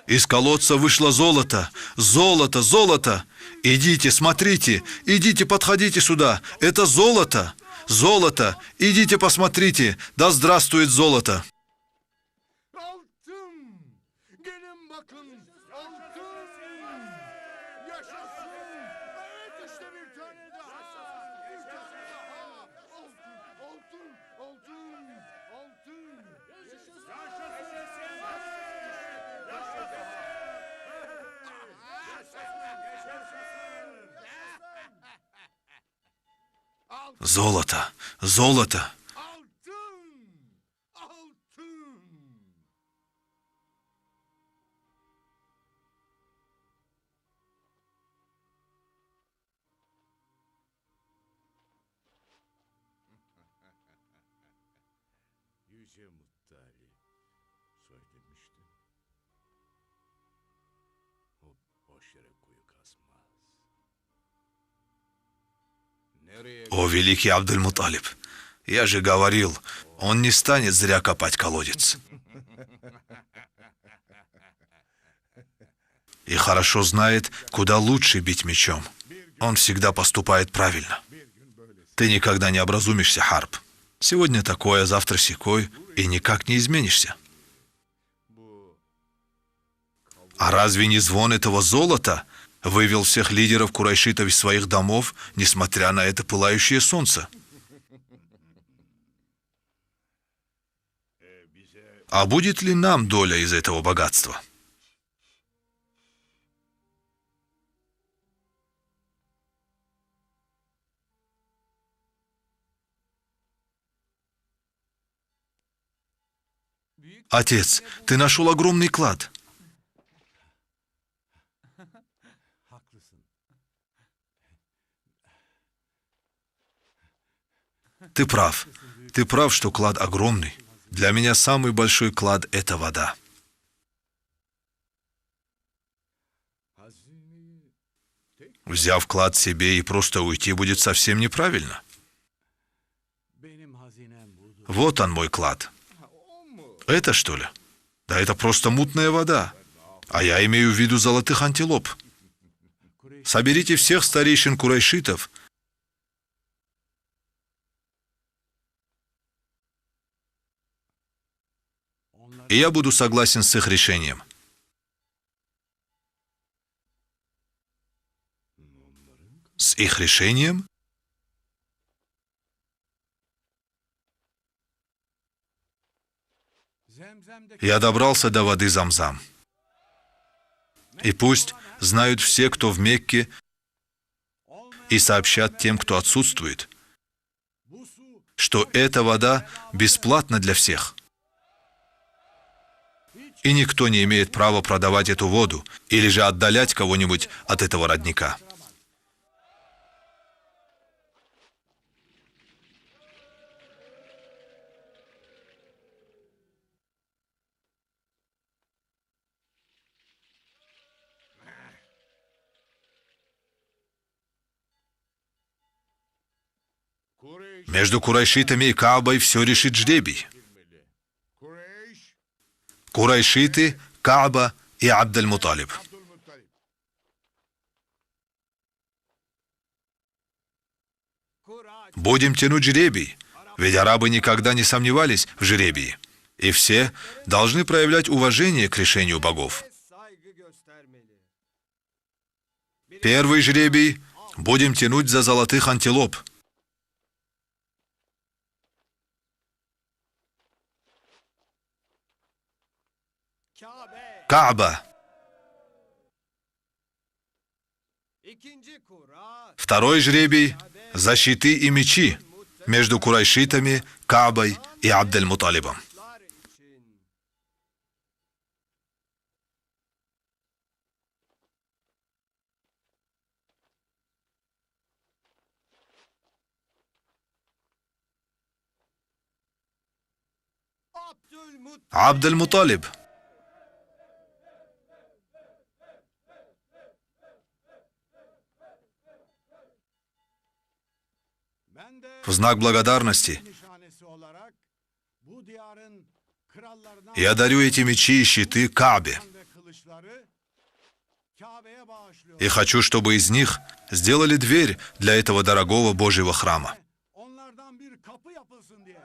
Из колодца вышло золото! Золото! Золото! Идите, смотрите! Идите, подходите сюда! Это золото! Золото! Идите, посмотрите! Да здравствует золото! Золото! Золото! Yüce Muttali söylemiştim. O boş yere kuyu kazmaz. О, великий Абдуль-Муталиб! Я же говорил, он не станет зря копать колодец. И хорошо знает, куда лучше бить мечом. Он всегда поступает правильно. Ты никогда не образумишься, Харп. Сегодня такое, завтра сякой, и никак не изменишься. А разве не звон этого золота вывел всех лидеров курайшитов из своих домов, несмотря на это пылающее солнце? А будет ли нам доля из этого богатства? Отец, ты нашел огромный клад. Haklısın. Ты прав. Ты прав, что клад огромный. Для меня самый большой клад — это вода. Hazineyi Взяв клад себе и просто уйти будет совсем неправильно. Benim hazinem budur. Вот он, мой клад. o mu? Это что ли? Да это просто мутная вода. А я имею в виду золотых антилоп. Соберите всех старейшин курайшитов, и я буду согласен с их решением. С их решением? Zemzem'deki Я добрался до воды Замзам. И пусть знают все, кто в Мекке, и сообщат тем, кто отсутствует, bu su что эта вода бесплатна для всех. И никто не имеет права продавать эту воду или же отдалять кого-нибудь от этого родника. Kureyş Между курайшитами и Каабой все решит жребий. girmeli. Kureyş, Курайшиты, Кааба и Абд-аль-Муталиб. Abdülmuttalip. Будем тянуть жребий, ведь арабы никогда не сомневались в жребии. И все должны проявлять уважение к решению богов. saygı göstermeli. Первый жребий будем тянуть за золотых антилоп. Kabe. Кааба. İkinci kura. Второй жребий за щиты и мечи между курайшитами, Каабой и Абд-аль-Муталибом. Lar için. Abdülmuttalip. Абд-аль-Муталиб. ben de В знак благодарности nişanesi olarak bu diyarın krallarına я дарю эти мечи и щиты Каабе. ve kılıçları Kabe'ye bağışlıyorum. И хочу, чтобы из них сделали дверь для этого дорогого Божьего храма. Onlardan bir kapı yapılsın diye.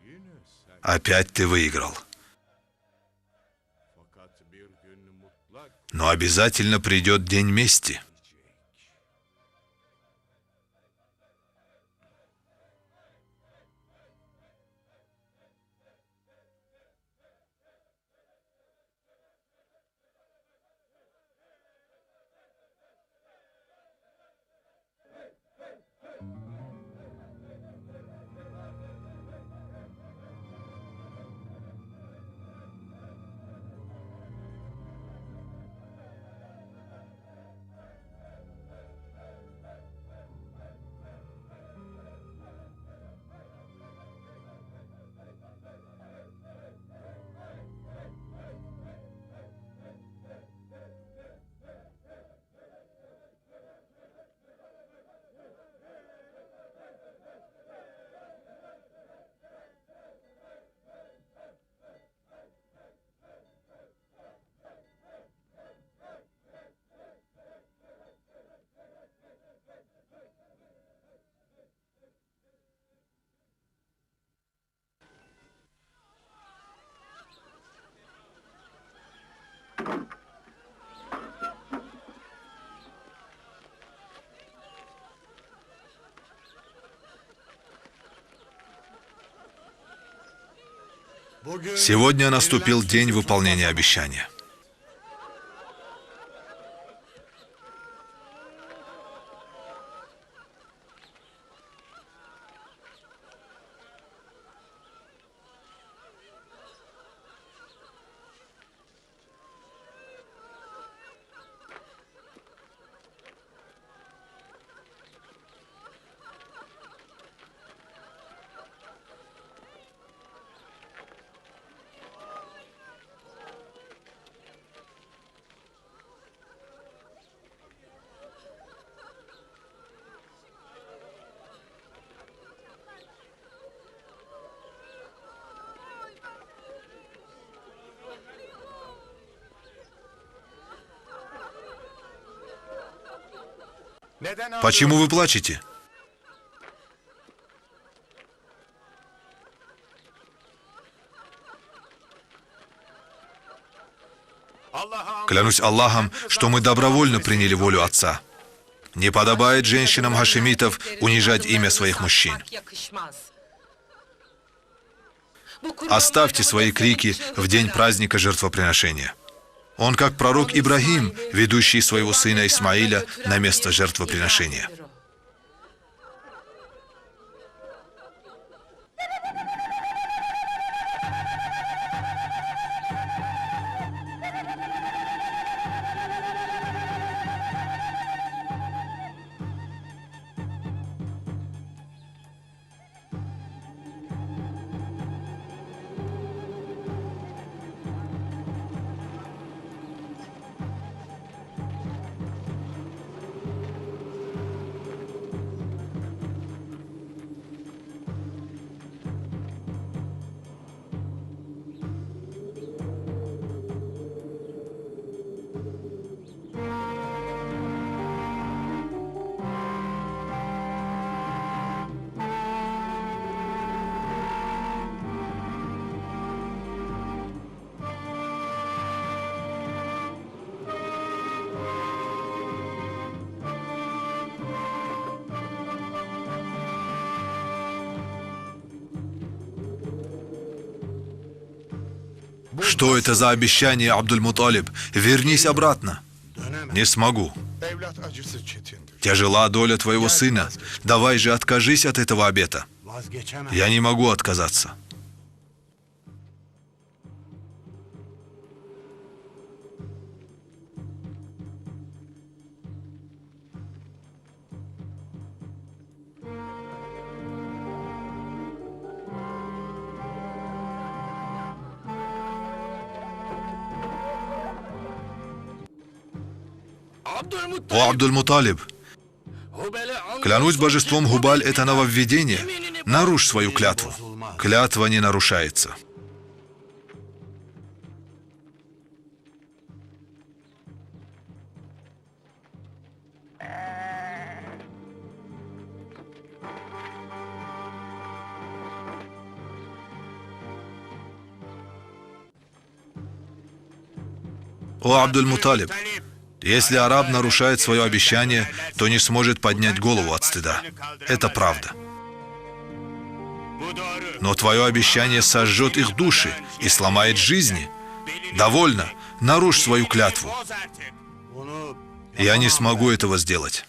Yine sen Опять ты выиграл. fakat bir gün mutlak Но обязательно придет день мести. gelecek. Сегодня наступил день выполнения обещания. Почему вы плачете? Клянусь Аллахом, что мы добровольно приняли волю Отца. Не подобает женщинам хашимитов унижать имя своих мужчин. Оставьте свои крики в день праздника жертвоприношения. Он как пророк Ибрагим, ведущий своего сына Исмаиля на место жертвоприношения. Что это за обещание, Абдуль-Муталиб? Вернись обратно. Не смогу. Тяжела доля твоего сына. Давай же откажись от этого обета. Vazgeçemem. Я не могу отказаться. О, Абдуль-Муталиб, клянусь божеством Губаль, это нововведение. Нарушь свою клятву. Клятва не нарушается. О, Абдуль-Муталиб, если араб нарушает свое обещание, то не сможет поднять голову от стыда. Это правда. Но твое обещание сожжет их души и сломает жизни. Довольно. Нарушь свою клятву. Bunu Я не смогу этого сделать.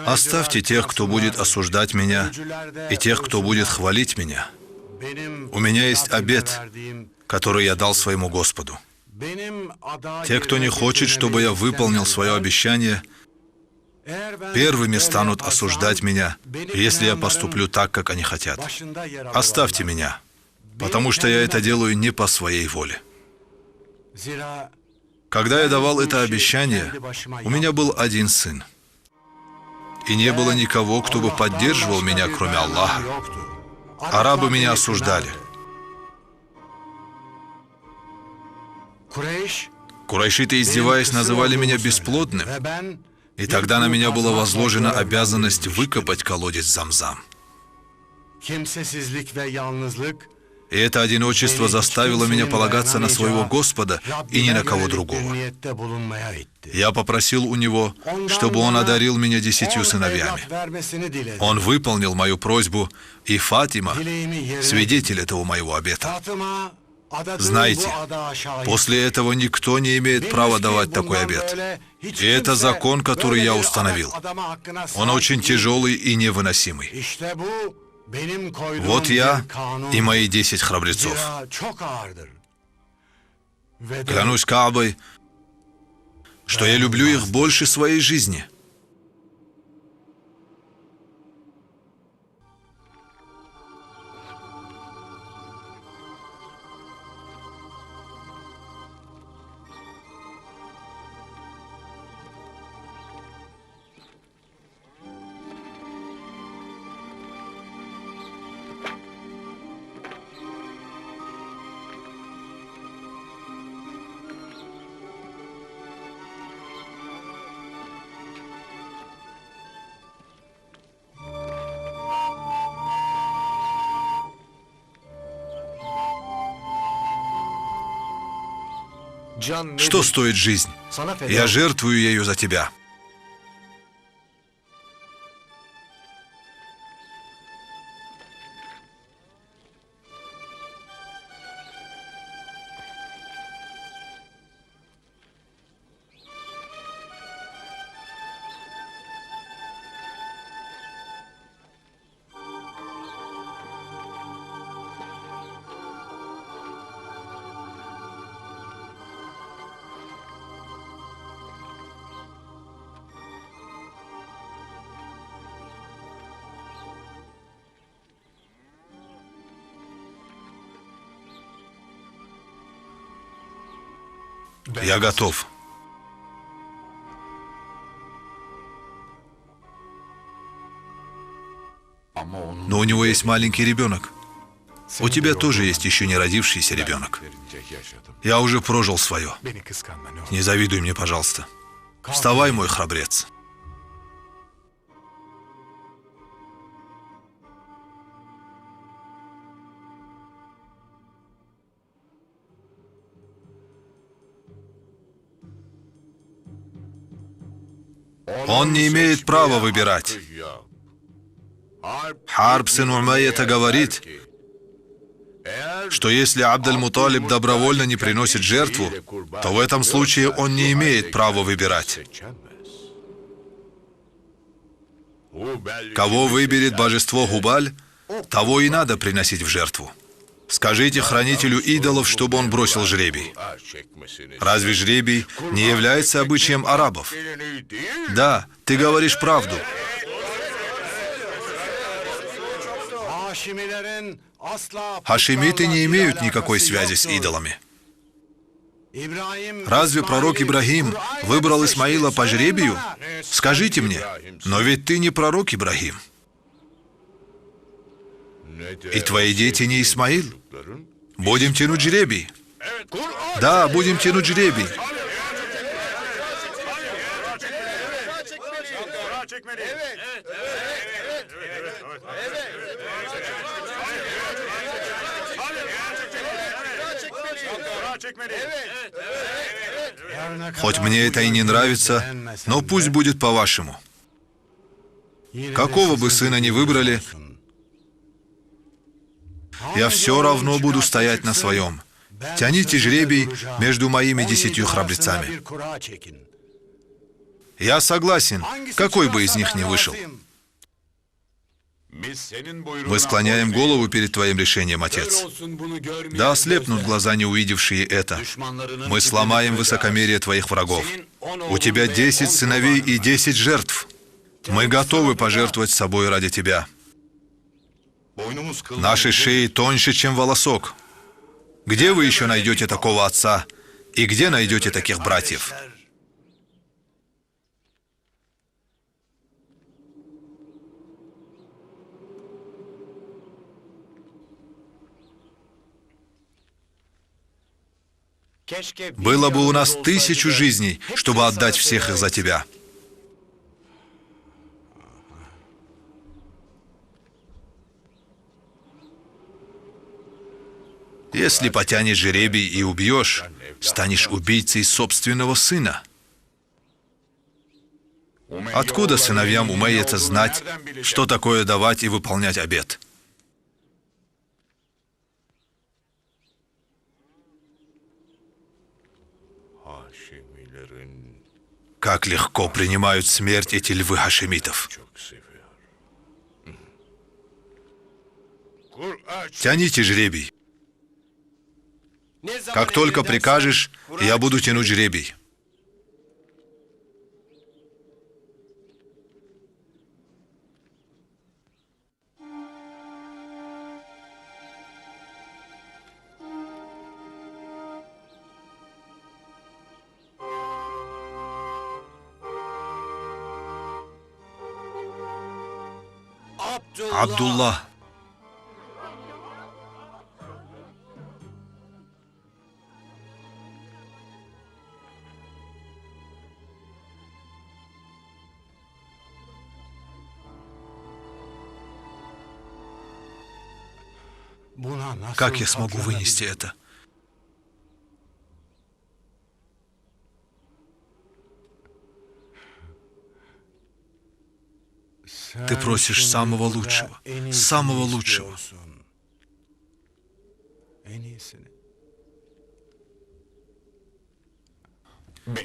Оставьте тех, кто будет осуждать меня, и тех, кто будет хвалить меня. У меня есть обет, который я дал своему Господу. Те, кто не хочет, чтобы я выполнил свое обещание, первыми станут осуждать меня, если я поступлю так, как они хотят. Оставьте меня, потому что я это делаю не по своей воле. Когда я давал это обещание, у меня был один сын. И не было никого, кто бы поддерживал меня, кроме Аллаха. Арабы меня осуждали. Курайшиты, издеваясь, называли меня бесплодным. И тогда на меня была возложена обязанность выкопать колодец Замзам. И это одиночество заставило меня полагаться на своего Господа и ни на кого другого. Я попросил у Него, чтобы Он одарил меня 10 сыновьями. Он выполнил мою просьбу, и Фатима — свидетель этого моего обета. Знайте, после этого никто не имеет права давать такой обет. И это закон, который я установил. Он очень тяжелый и невыносимый. Вот я и мои 10 храбрецов. Клянусь Каабой, что я люблю их больше своей жизни. Что стоит жизнь? Я жертвую ею за тебя. Я готов. Но у него есть маленький ребенок. У тебя тоже есть еще не родившийся ребенок. Я уже прожил свое. Не завидуй мне, пожалуйста. Вставай, мой храбрец. Он не имеет права выбирать. Харб, сын Умайята, говорит, что если Абд-аль-Муталиб добровольно не приносит жертву, то в этом случае он не имеет права выбирать. Кого выберет божество Губаль, того и надо приносить в жертву. Скажите хранителю идолов, чтобы он бросил жребий. Разве жребий не является обычаем арабов? Да, ты говоришь правду. Хашимиты не имеют никакой связи с идолами. Разве пророк Ибрагим выбрал Исмаила по жребию? Скажите мне, но ведь ты не пророк Ибрагим. И твои дети не Исмаил. Будем тянуть жребий. Да, будем тянуть жребий. Хоть мне это и не нравится, но пусть будет по-вашему. Какого бы сына ни выбрали, я все равно буду стоять на своем. Тяните жребий между моими 10 храбрецами. Я согласен, какой бы из них ни вышел. Мы склоняем голову перед Твоим решением, Отец. Да ослепнут глаза, не увидевшие это. Мы сломаем высокомерие Твоих врагов. У Тебя 10 сыновей и 10 жертв. Мы готовы пожертвовать собой ради Тебя. Наши шеи тоньше, чем волосок. Где вы еще найдете такого отца? И где найдете таких братьев? Было бы у нас 1000 жизней, чтобы отдать всех их за Тебя. Если потянешь жеребий и убьешь, станешь убийцей собственного сына. Откуда сыновьям умеется знать, что такое давать и выполнять обет? Как легко принимают смерть эти львы хашемитов. Тяните жребий. Как только прикажешь, я буду тянуть жребий. Абдулла. Как я смогу вынести это? Ты просишь самого лучшего, самого лучшего.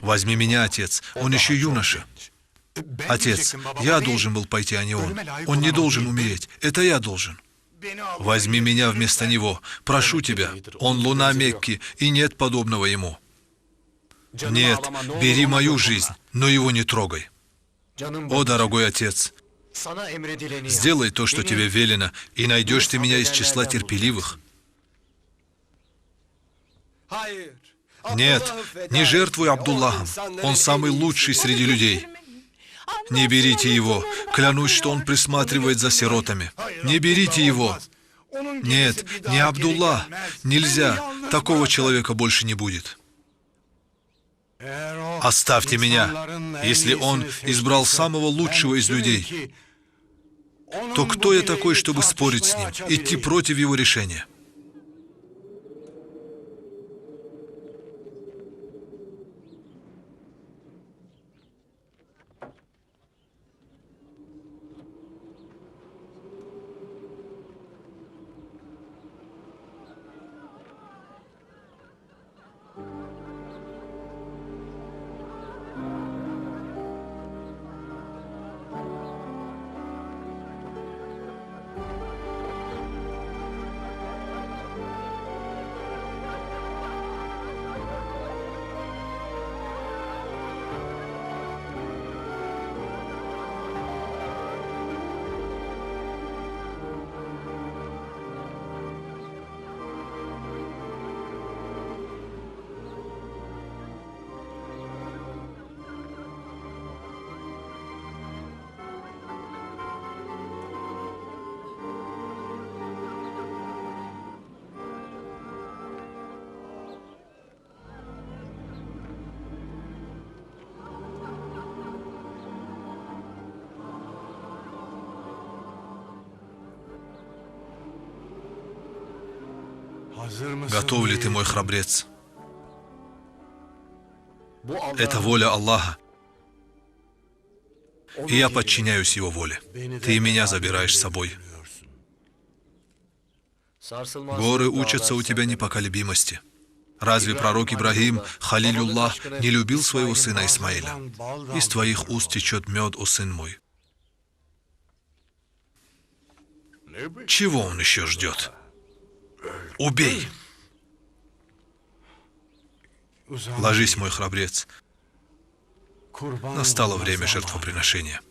Возьми меня, Отец, он еще юноша. Отец, я должен был пойти, а не он. Он не должен умереть, это я должен. Возьми меня вместо него, прошу тебя. Он луна Мекки, и нет подобного ему. Нет, бери мою жизнь, но его не трогай. О, дорогой Отец, сделай то, что тебе велено, и найдешь ты меня из числа терпеливых. Нет, не жертвуй Абдуллахом, он самый лучший среди людей. Не берите его, клянусь, что он присматривает за сиротами. Не берите его. Нет, не Абдулла, нельзя, такого человека больше не будет. Оставьте меня. Если он избрал самого лучшего из людей, то кто я такой, чтобы спорить с ним, идти против его решения? Готов ли ты, мой храбрец? Это воля Аллаха. И я подчиняюсь Его воле. Ты меня забираешь с собой. Горы учатся у тебя непоколебимости. Разве пророк Ибрагим, Халилюллах, не любил своего сына Исмаиля? Из твоих уст течет мед, о сын мой. Чего он еще ждет? Убей! Ложись, мой храбрец. Настало время жертвоприношения.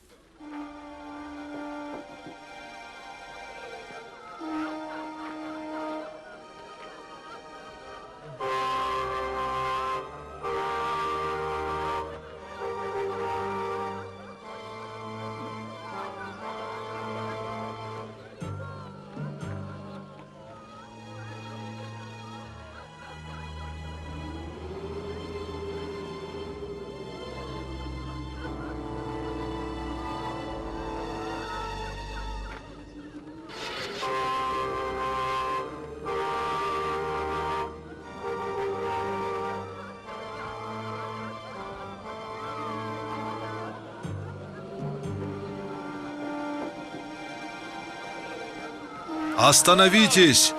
Остановитесь!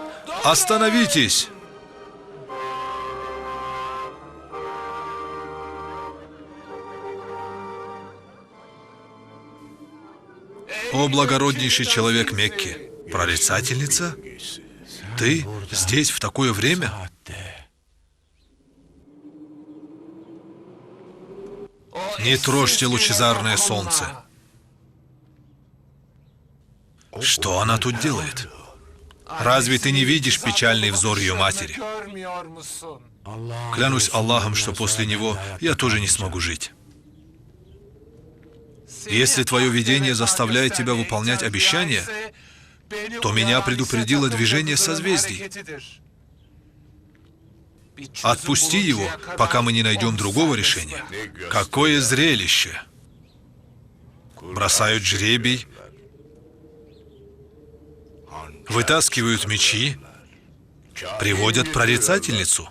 Остановитесь! О, благороднейший человек Мекки! Прорицательница? Ты здесь в такое время? Не трожьте лучезарное солнце. Что она тут делает? Разве ты не видишь печальный взор ее матери? Клянусь Аллахом, что после него я тоже не смогу жить. Если твое видение заставляет тебя выполнять обещания, то меня предупредило движение созвездий. Отпусти его, пока мы не найдем другого решения. Какое зрелище! Бросают жребий, вытаскивают мечи, приводят прорицательницу.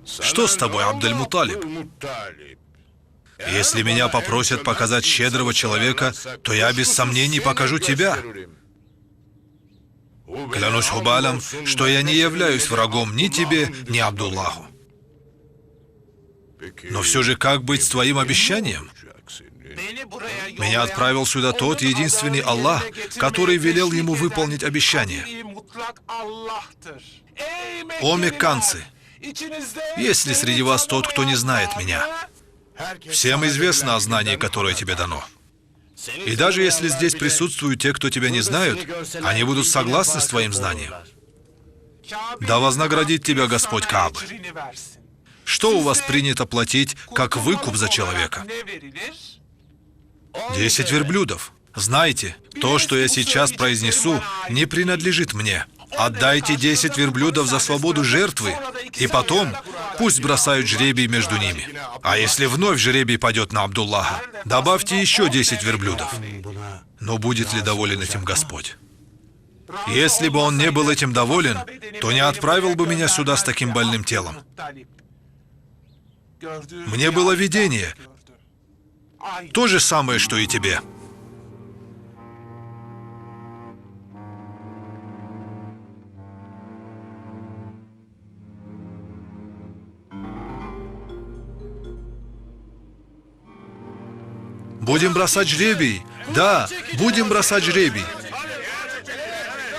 Что с тобой, Абдель-Муталиб? Если меня попросят показать щедрого человека, то я без сомнений покажу тебя. Клянусь Хубалом, что я не являюсь врагом ни тебе, ни Абдуллаху. Но все же, как быть с твоим обещанием? Меня отправил сюда тот единственный Аллах, который велел ему выполнить обещание. О, мекканцы! Есть ли среди вас тот, кто не знает меня? Всем известно о знании, которое тебе дано. И даже если здесь присутствуют те, кто тебя не знают, они будут согласны с твоим знанием. Да вознаградит тебя Господь Каабы. Что у вас принято платить, как выкуп за человека? 10 верблюдов. Знайте, то, что я сейчас произнесу, не принадлежит мне. Отдайте 10 верблюдов за свободу жертвы, и потом пусть бросают жребий между ними. А если вновь жребий падет на Абдуллаха, добавьте еще 10 верблюдов. Но будет ли доволен этим Господь? Если бы Он не был этим доволен, то не отправил бы меня сюда с таким больным телом. Мне было видение. То же самое, что и тебе. Будем бросать жребий. Да, будем бросать жребий.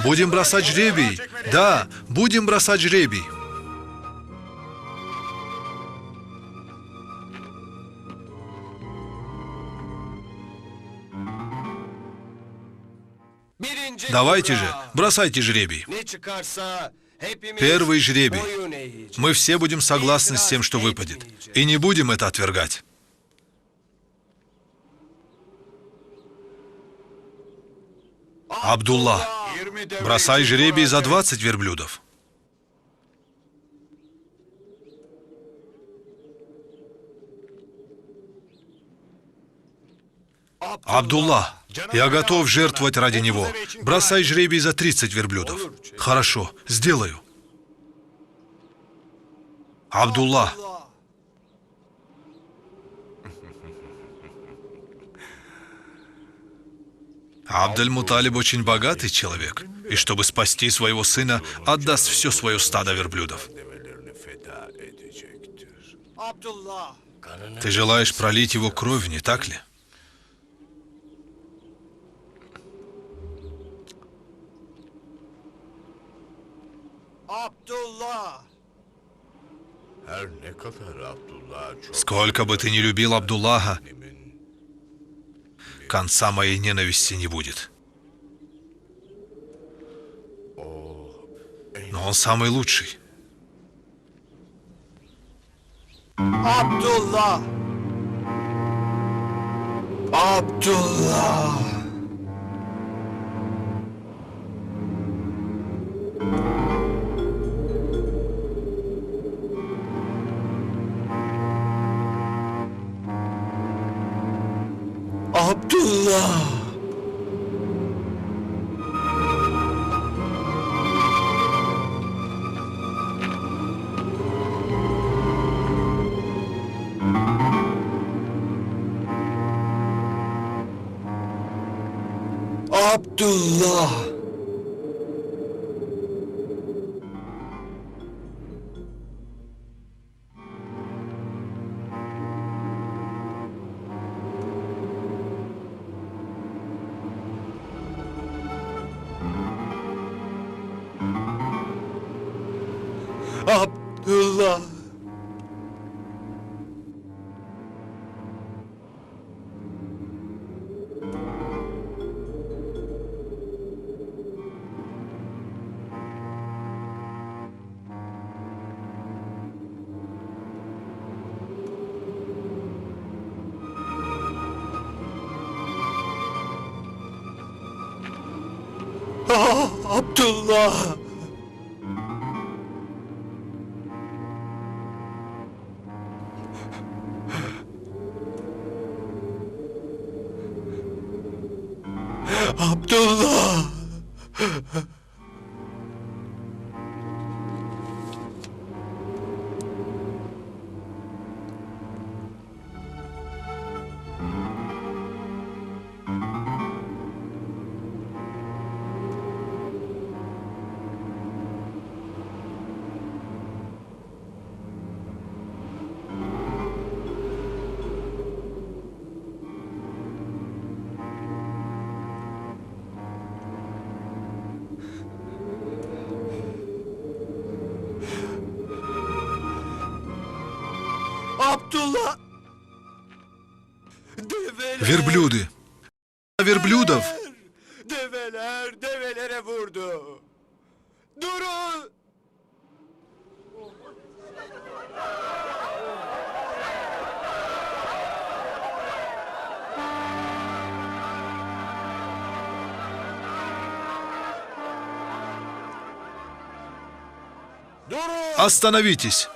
Будем бросать жребий. Да, будем бросать жребий. Давайте же, бросайте жребий. Первый жребий. Мы все будем согласны с тем, что выпадет, и не будем это отвергать. Абдулла, бросай жребий за 20 верблюдов. Абдулла, я готов жертвовать ради него. Бросай жребий за 30 верблюдов. Хорошо, сделаю. Абдулла. Абдель-Муталиб очень богатый человек, и чтобы спасти своего сына, отдаст все свое стадо верблюдов. Develerini feda edecektir. Abdullah. Ты желаешь пролить его кровь, не так ли? Abdullah. Her ne kadar Abdullah çok Сколько бы ты ни любил Абдуллаха, конца моей ненависти не будет. Но он самый лучший. Abdullah. Abdullah. Abdullah. Abdullah. Abdullah. Abdullah. Abdullah. Abdullah. Develer. Верблюды! Верблюдов! Develer develere vurdu. Durun. Durun. Остановитесь!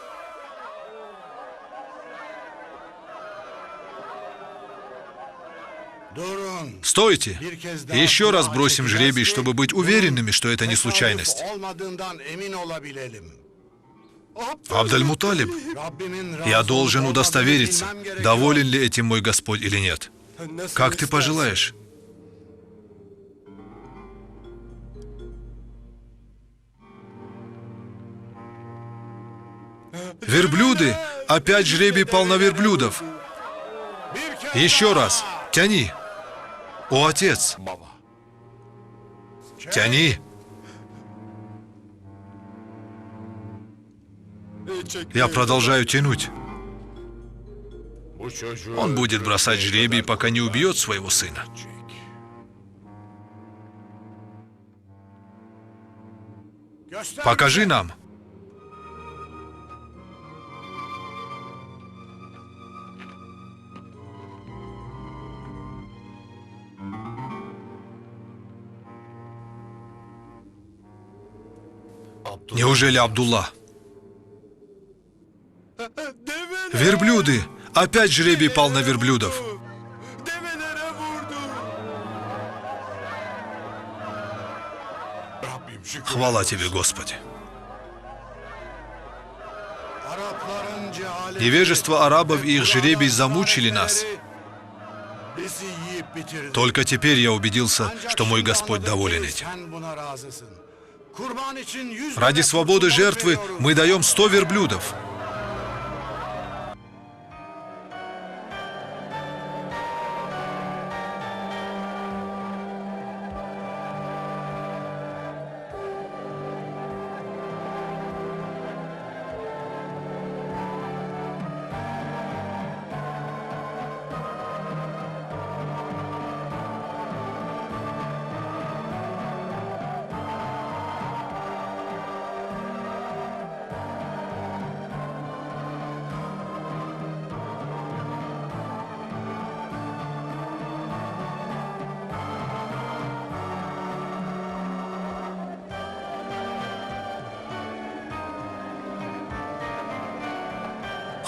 Durun. Стойте! Еще раз бросим жребий, чтобы быть уверенными, что это не случайность. Olmadığından emin olabilelim. Абдель-Муталиб, Rabbimin я razı должен olup удостовериться, olmadığını bilmem gerekiyor. доволен ли этим мой Господь или нет. Как ты пожелаешь. Верблюды! Опять жребий пал на верблюдов. Bir kere Еще раз. Тяни. О, отец! Тяни. Я продолжаю тянуть. Bu çocuğu Он будет бросать жребий, пока не убьет своего сына. göster. Покажи нам. Неужели Абдулла? Develer. Верблюды! Опять жребий пал на верблюдов. Develere vurdu. Rabbim şükür. Хвала тебе, Господи. Arapların cehaleti, Невежество арабов и их жребий замучили нас. bizi yiyip bitirdi. Только теперь я убедился, что мой Господь доволен этим. Sen buna razısın. Kurban için 100 Ради deve свободы kurban жертвы veriyoruz. мы даем 100 верблюдов.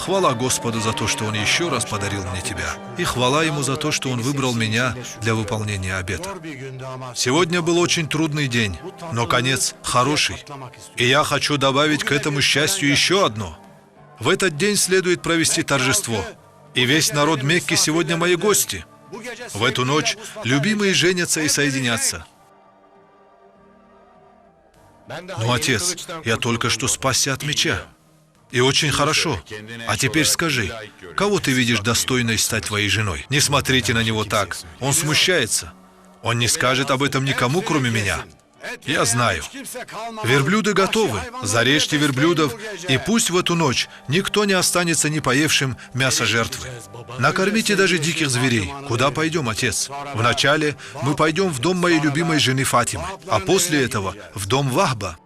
Хвала Господу за то, что Он еще раз подарил мне тебя. И хвала Ему за то, что Он выбрал меня для выполнения обета. Zor bir gündü ama Сегодня был очень трудный день, но конец хороший. И я хочу добавить к этому счастью еще одно. В этот день следует провести торжество. И весь народ Мекки сегодня мои гости. В эту ночь любимые женятся и соединятся. Но, отец, я только что спасся от меча. И очень хорошо. А теперь скажи, кого ты видишь достойной стать твоей женой? Не смотрите на него так. Он смущается. Он не скажет об этом никому, кроме меня. Я знаю. Верблюды готовы. Зарежьте верблюдов, и пусть в эту ночь никто не останется не поевшим мясо жертвы. Накормите даже диких зверей. Куда пойдем, отец? Вначале мы пойдем в дом моей любимой жены Фатимы, а после этого в дом Вахба.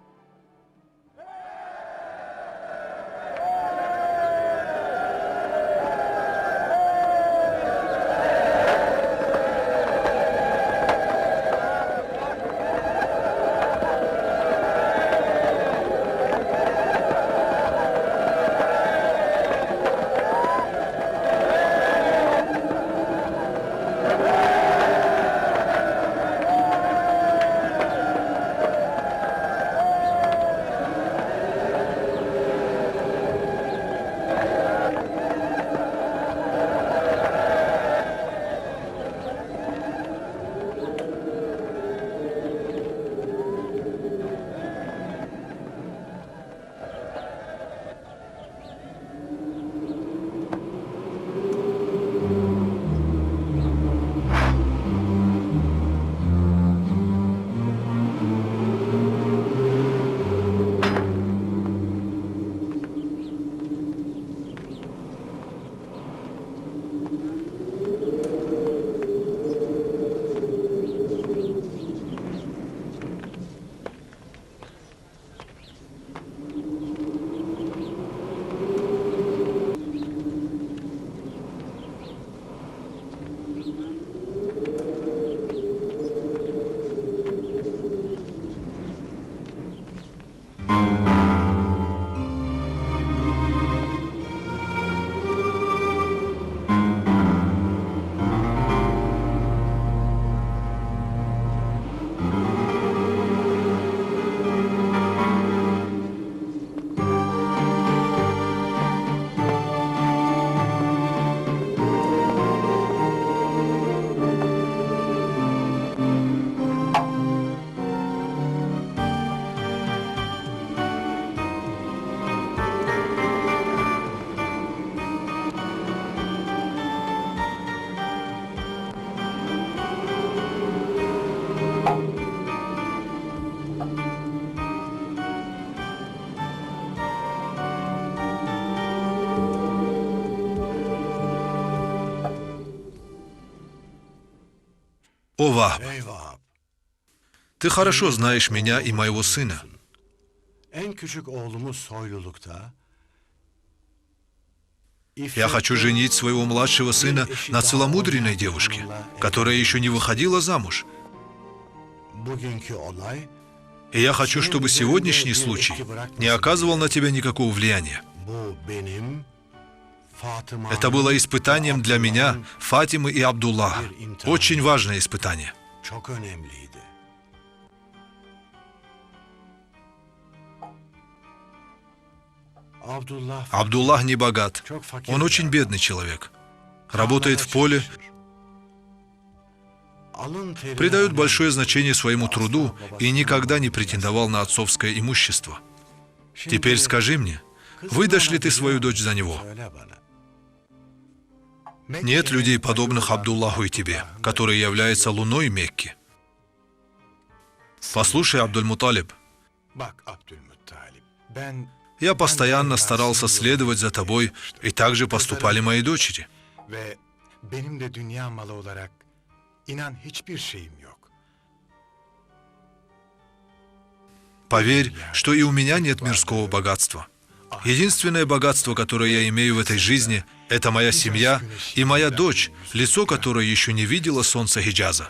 О, Вахб, Eyvah. ты хорошо знаешь меня и моего сына. En küçük oğlumuz soylulukta. Я хочу женить своего младшего сына на целомудренной девушке, которая еще не выходила замуж. Bugünkü olay И я хочу, чтобы сегодняшний случай не оказывал на тебя никакого влияния. bu benim Fatıma. Это было испытанием для меня, Фатимы и Абдуллаха. Очень важное испытание. Çok önemliydi. Абдуллах не богат. Он очень бедный человек. Работает в поле, alın terine придает önem большое значение своему труду и никогда не претендовал на отцовское имущество. Теперь скажи мне, выдашь ли ты свою дочь за него? söyle bana. Нет людей, подобных Абдуллаху и тебе, которые являются луной Мекки. Послушай, Абдуль-Муталиб, Bak Abdülmuttalip, я постоянно старался следовать за тобой, и так же поступали мои дочери. Ve benim de dünya malı olarak inan hiçbir şeyim yok. Поверь, что и у меня нет мирского богатства. Единственное богатство, которое я имею в этой жизни, это моя семья и моя дочь, лицо которой еще не видело солнца Хиджаза.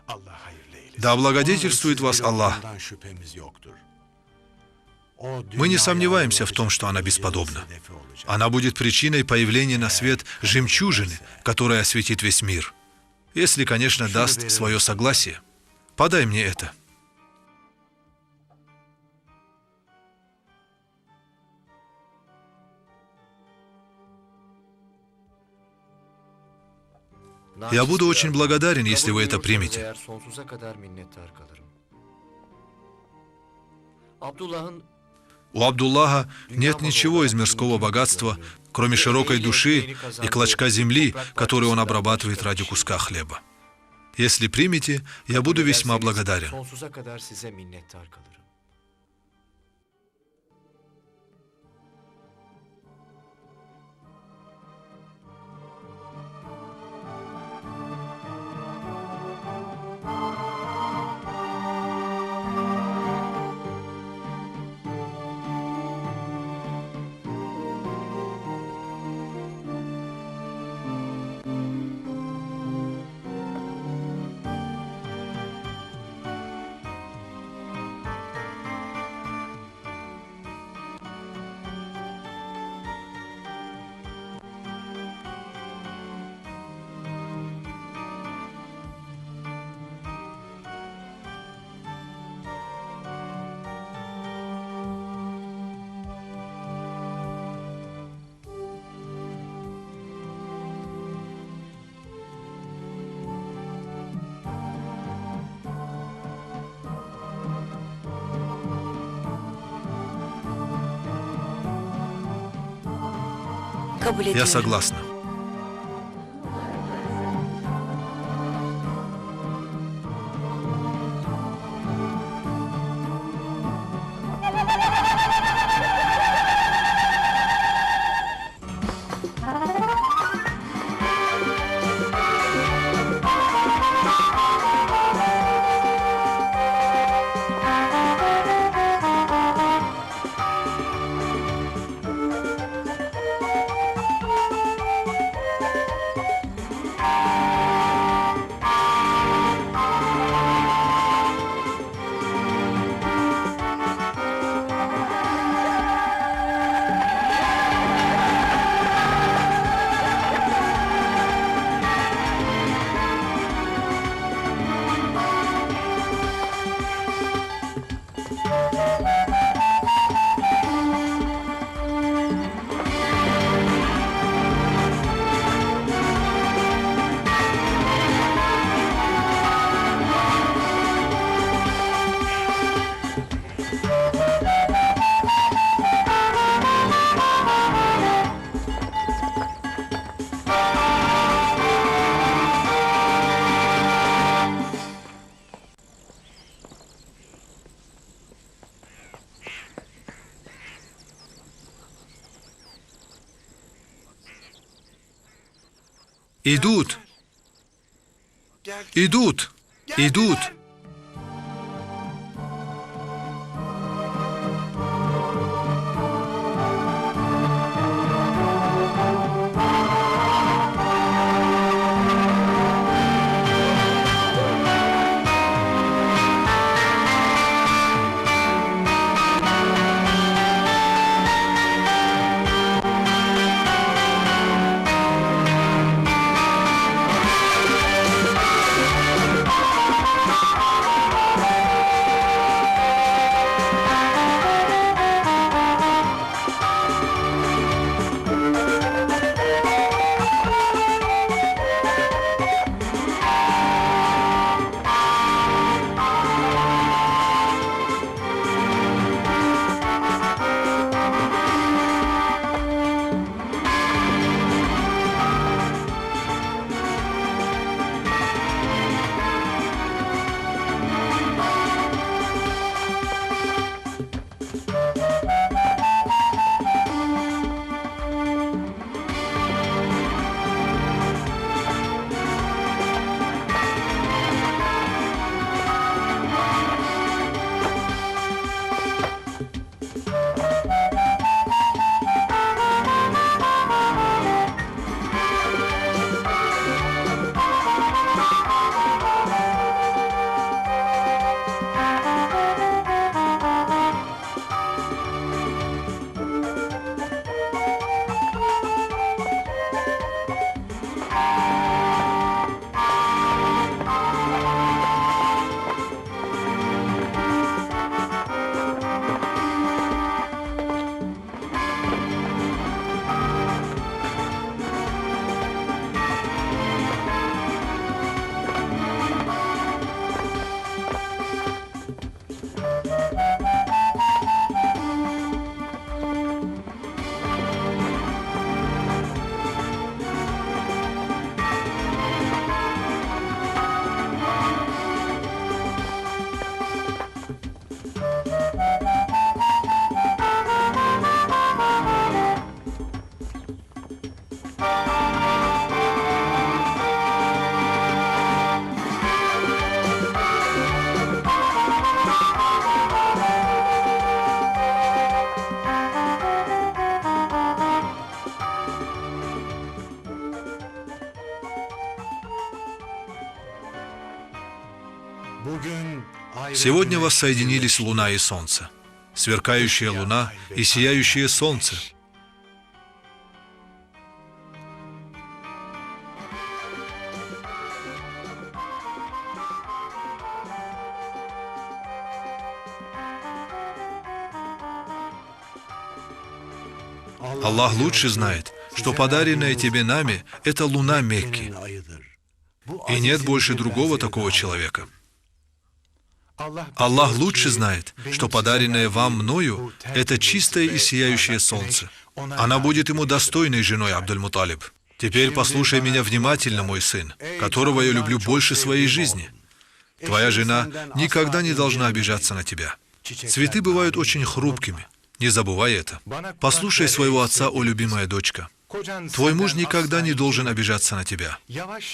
Allah hayırlı eylesin. Да облагодетельствует вас Аллах. Ondan şüphemiz yoktur. O Мы не dünyaya сомневаемся в том, что она бесподобна. hedefi olacak. Она будет причиной появления на свет жемчужины, которая осветит весь мир. Если, конечно, даст свое согласие. Подай мне это. Я буду очень благодарен, если вы это примете. Eğer sonsuza kadar minnettar kalırım. Abdullah'ın У Абдуллаха нет ничего из мирского богатства, кроме широкой души и клочка земли, который он обрабатывает ради куска хлеба. Если примете, я буду весьма благодарен. sonsuza kadar size minnettar kalırım. Kabul ediyorum. Я согласна. Идут! Идут! Идут! Сегодня воссоединились луна и солнце. Сверкающая луна и сияющее солнце. Аллах лучше знает, что подаренная тебе нами — это луна Мекки. И нет больше другого такого человека. Аллах лучше знает, что подаренное вам мною — это чистое и сияющее солнце. Она будет ему достойной женой, Абдуль-Муталиб. Теперь послушай меня внимательно, мой сын, которого я люблю больше своей жизни. Твоя жена никогда не должна обижаться на тебя. Цветы бывают очень хрупкими. Не забывай это. Послушай своего отца, о любимая дочка. Твой муж никогда не должен обижаться на тебя.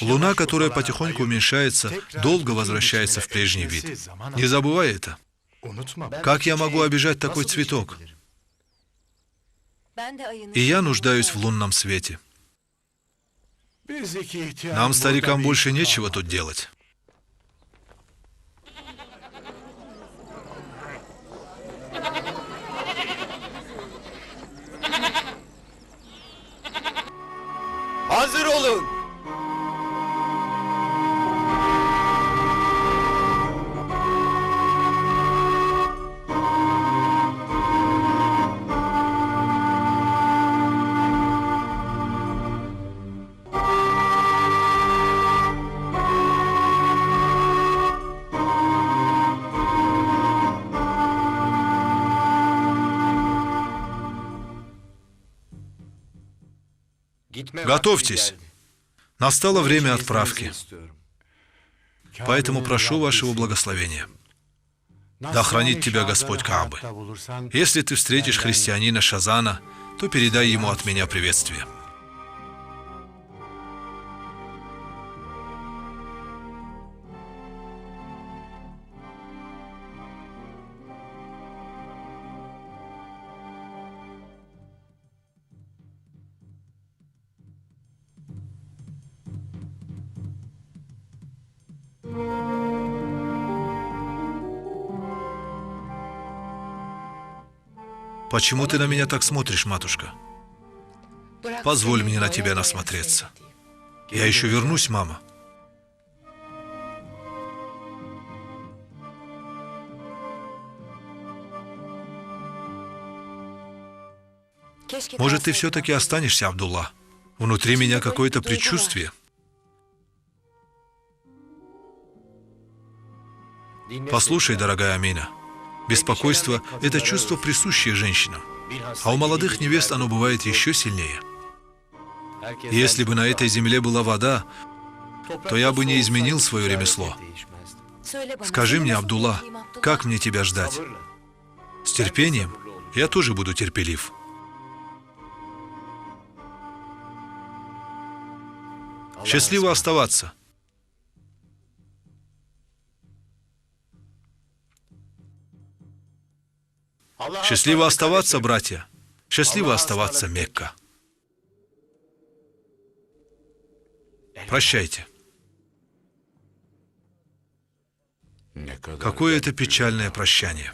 Луна, которая потихоньку уменьшается, долго возвращается в прежний вид. Не забывай это. Как я могу обижать такой цветок? И я нуждаюсь в лунном свете. Нам, старикам, больше нечего тут делать. Hazır olun. Готовьтесь. Настало время отправки. Поэтому прошу вашего благословения. Да хранит тебя Господь Каабы. Если ты встретишь христианина Шазана, то передай ему от меня приветствие. Почему ты на меня так смотришь, матушка? Позволь мне на тебя насмотреться. Я еще вернусь, мама. Может, ты все-таки останешься, Абдулла? Внутри меня какое-то предчувствие. Послушай, дорогая Амина, беспокойство — это чувство, присущее женщинам. А у молодых невест оно бывает еще сильнее. Если бы на этой земле была вода, то я бы не изменил свое ремесло. Скажи мне, Абдулла, как мне тебя ждать? С терпением? Я тоже буду терпелив. Счастливо оставаться. Счастливо оставаться, братья. Счастливо оставаться, Мекка. Прощайте. Какое это печальное прощание.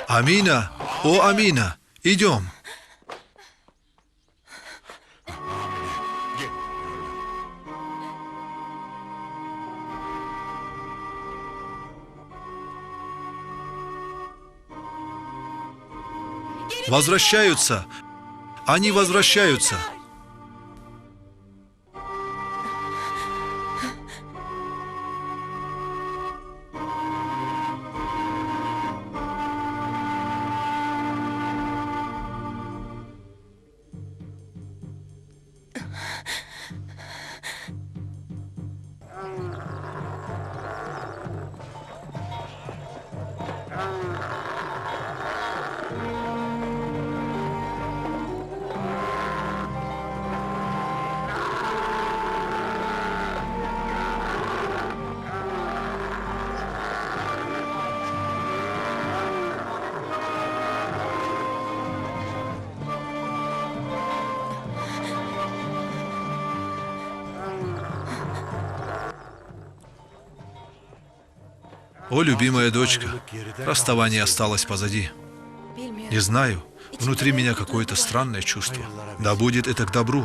Амина! О, Амина! Идем! Git. Возвращаются! Они возвращаются! О, любимая дочка, расставание осталось позади. Не знаю, внутри меня какое-то странное чувство. Да будет это к добру.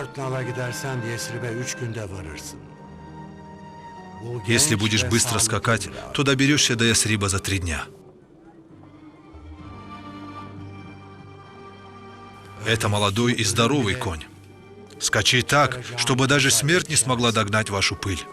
Dört nala gidersen Yesrib'e 3 günde varırsın. Bu Если genç будешь ve быстро sağlıklı скакать, bir at. то доберешься до Ясриба за 3 дня. Это молодой и здоровый конь. Скачи так, чтобы даже смерть не смогла догнать вашу пыль.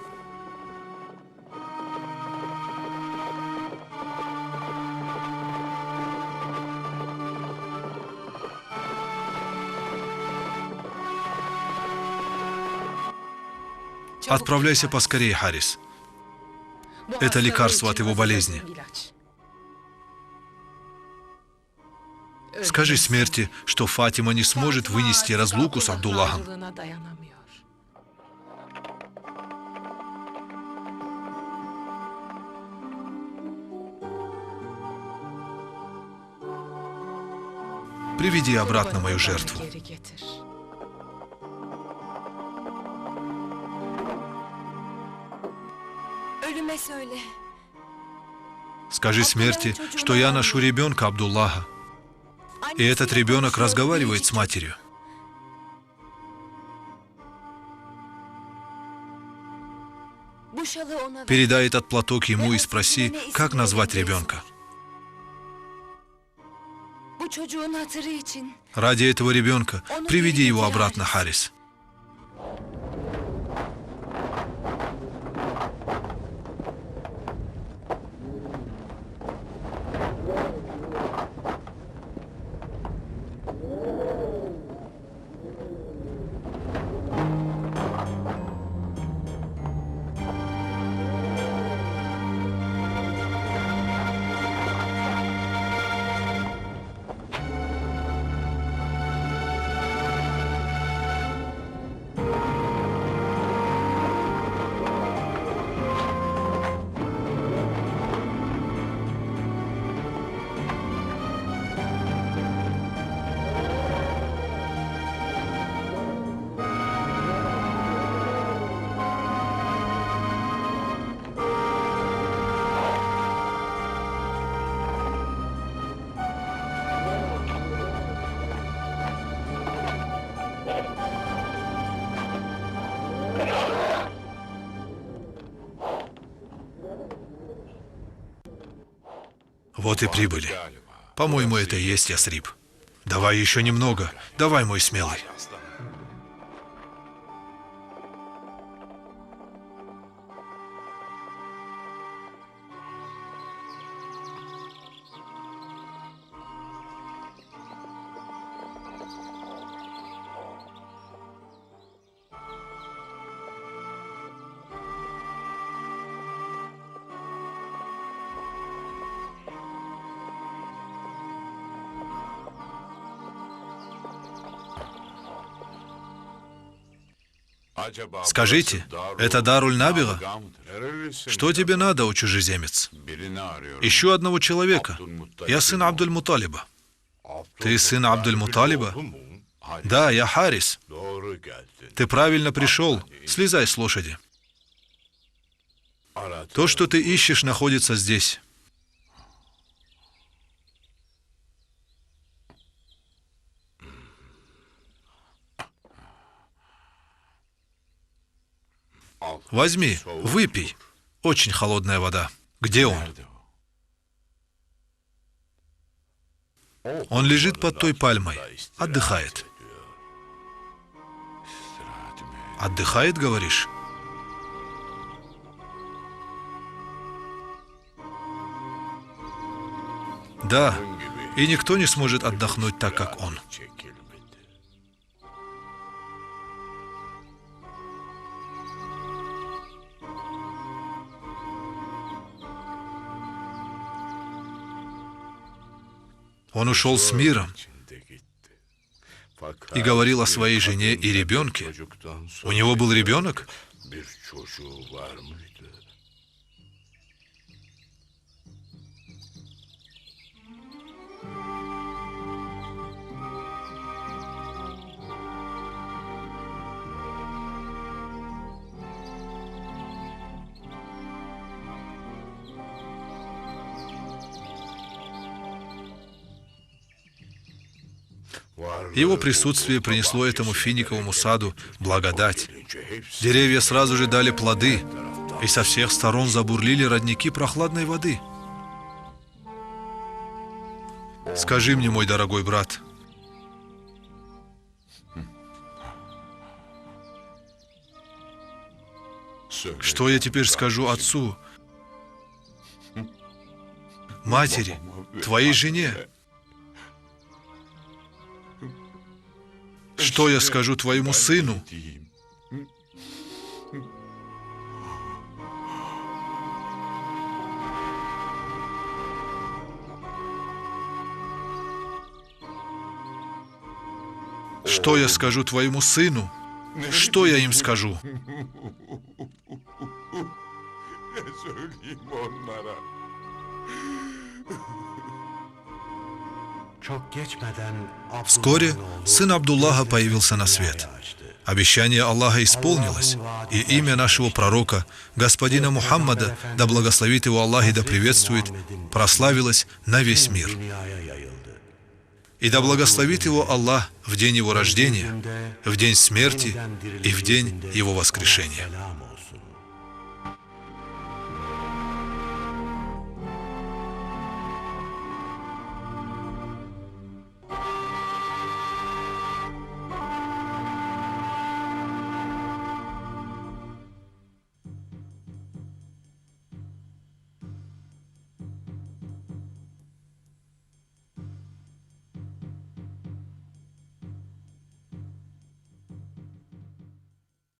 Отправляйся поскорее, Харис. Это лекарство от его болезни. Скажи смерти, что Фатима не сможет вынести разлуку с Абдуллахом. Приведи обратно мою жертву. Ölüme söyle. Скажи смерти, что я ношу ребенка Абдуллаха, и этот ребенок разговаривает с матерью. Bu şalı ona ver. Передай этот платок ему и спроси, как назвать ребенка. Bu çocuğun hatırı için. Ради этого ребенка приведи его обратно, Харис. Вот и прибыли. По-моему, это и есть Ясриб. Давай еще немного. Давай, мой смелый. Скажите, это Даруль-Набига? Что тебе надо, о чужеземец? Ищу одного человека. Я сын Абдуль-Муталиба. Ты сын Абдуль-Муталиба? Да, я Харис. Ты правильно пришел. Слезай с лошади. То, что ты ищешь, находится здесь. Возьми, выпей. Очень холодная вода. Где он? Он лежит под той пальмой. Отдыхает. Отдыхает, говоришь? Да, и никто не сможет отдохнуть так, как он. Он ушел с миром и говорил о своей жене и ребенке. У него был ребенок? Его присутствие принесло этому финиковому саду благодать. Деревья сразу же дали плоды, и со всех сторон забурлили родники прохладной воды. Скажи мне, мой дорогой брат, что я теперь скажу отцу, матери, твоей жене? Что я скажу твоему сыну? Что я скажу твоему сыну? Что я им скажу? Вскоре сын Абдуллаха появился на свет. Обещание Аллаха исполнилось, и имя нашего пророка, господина Мухаммада, да благословит его Аллах и да приветствует, прославилось на весь мир. И да благословит его Аллах в день его рождения, в день смерти и в день его воскрешения.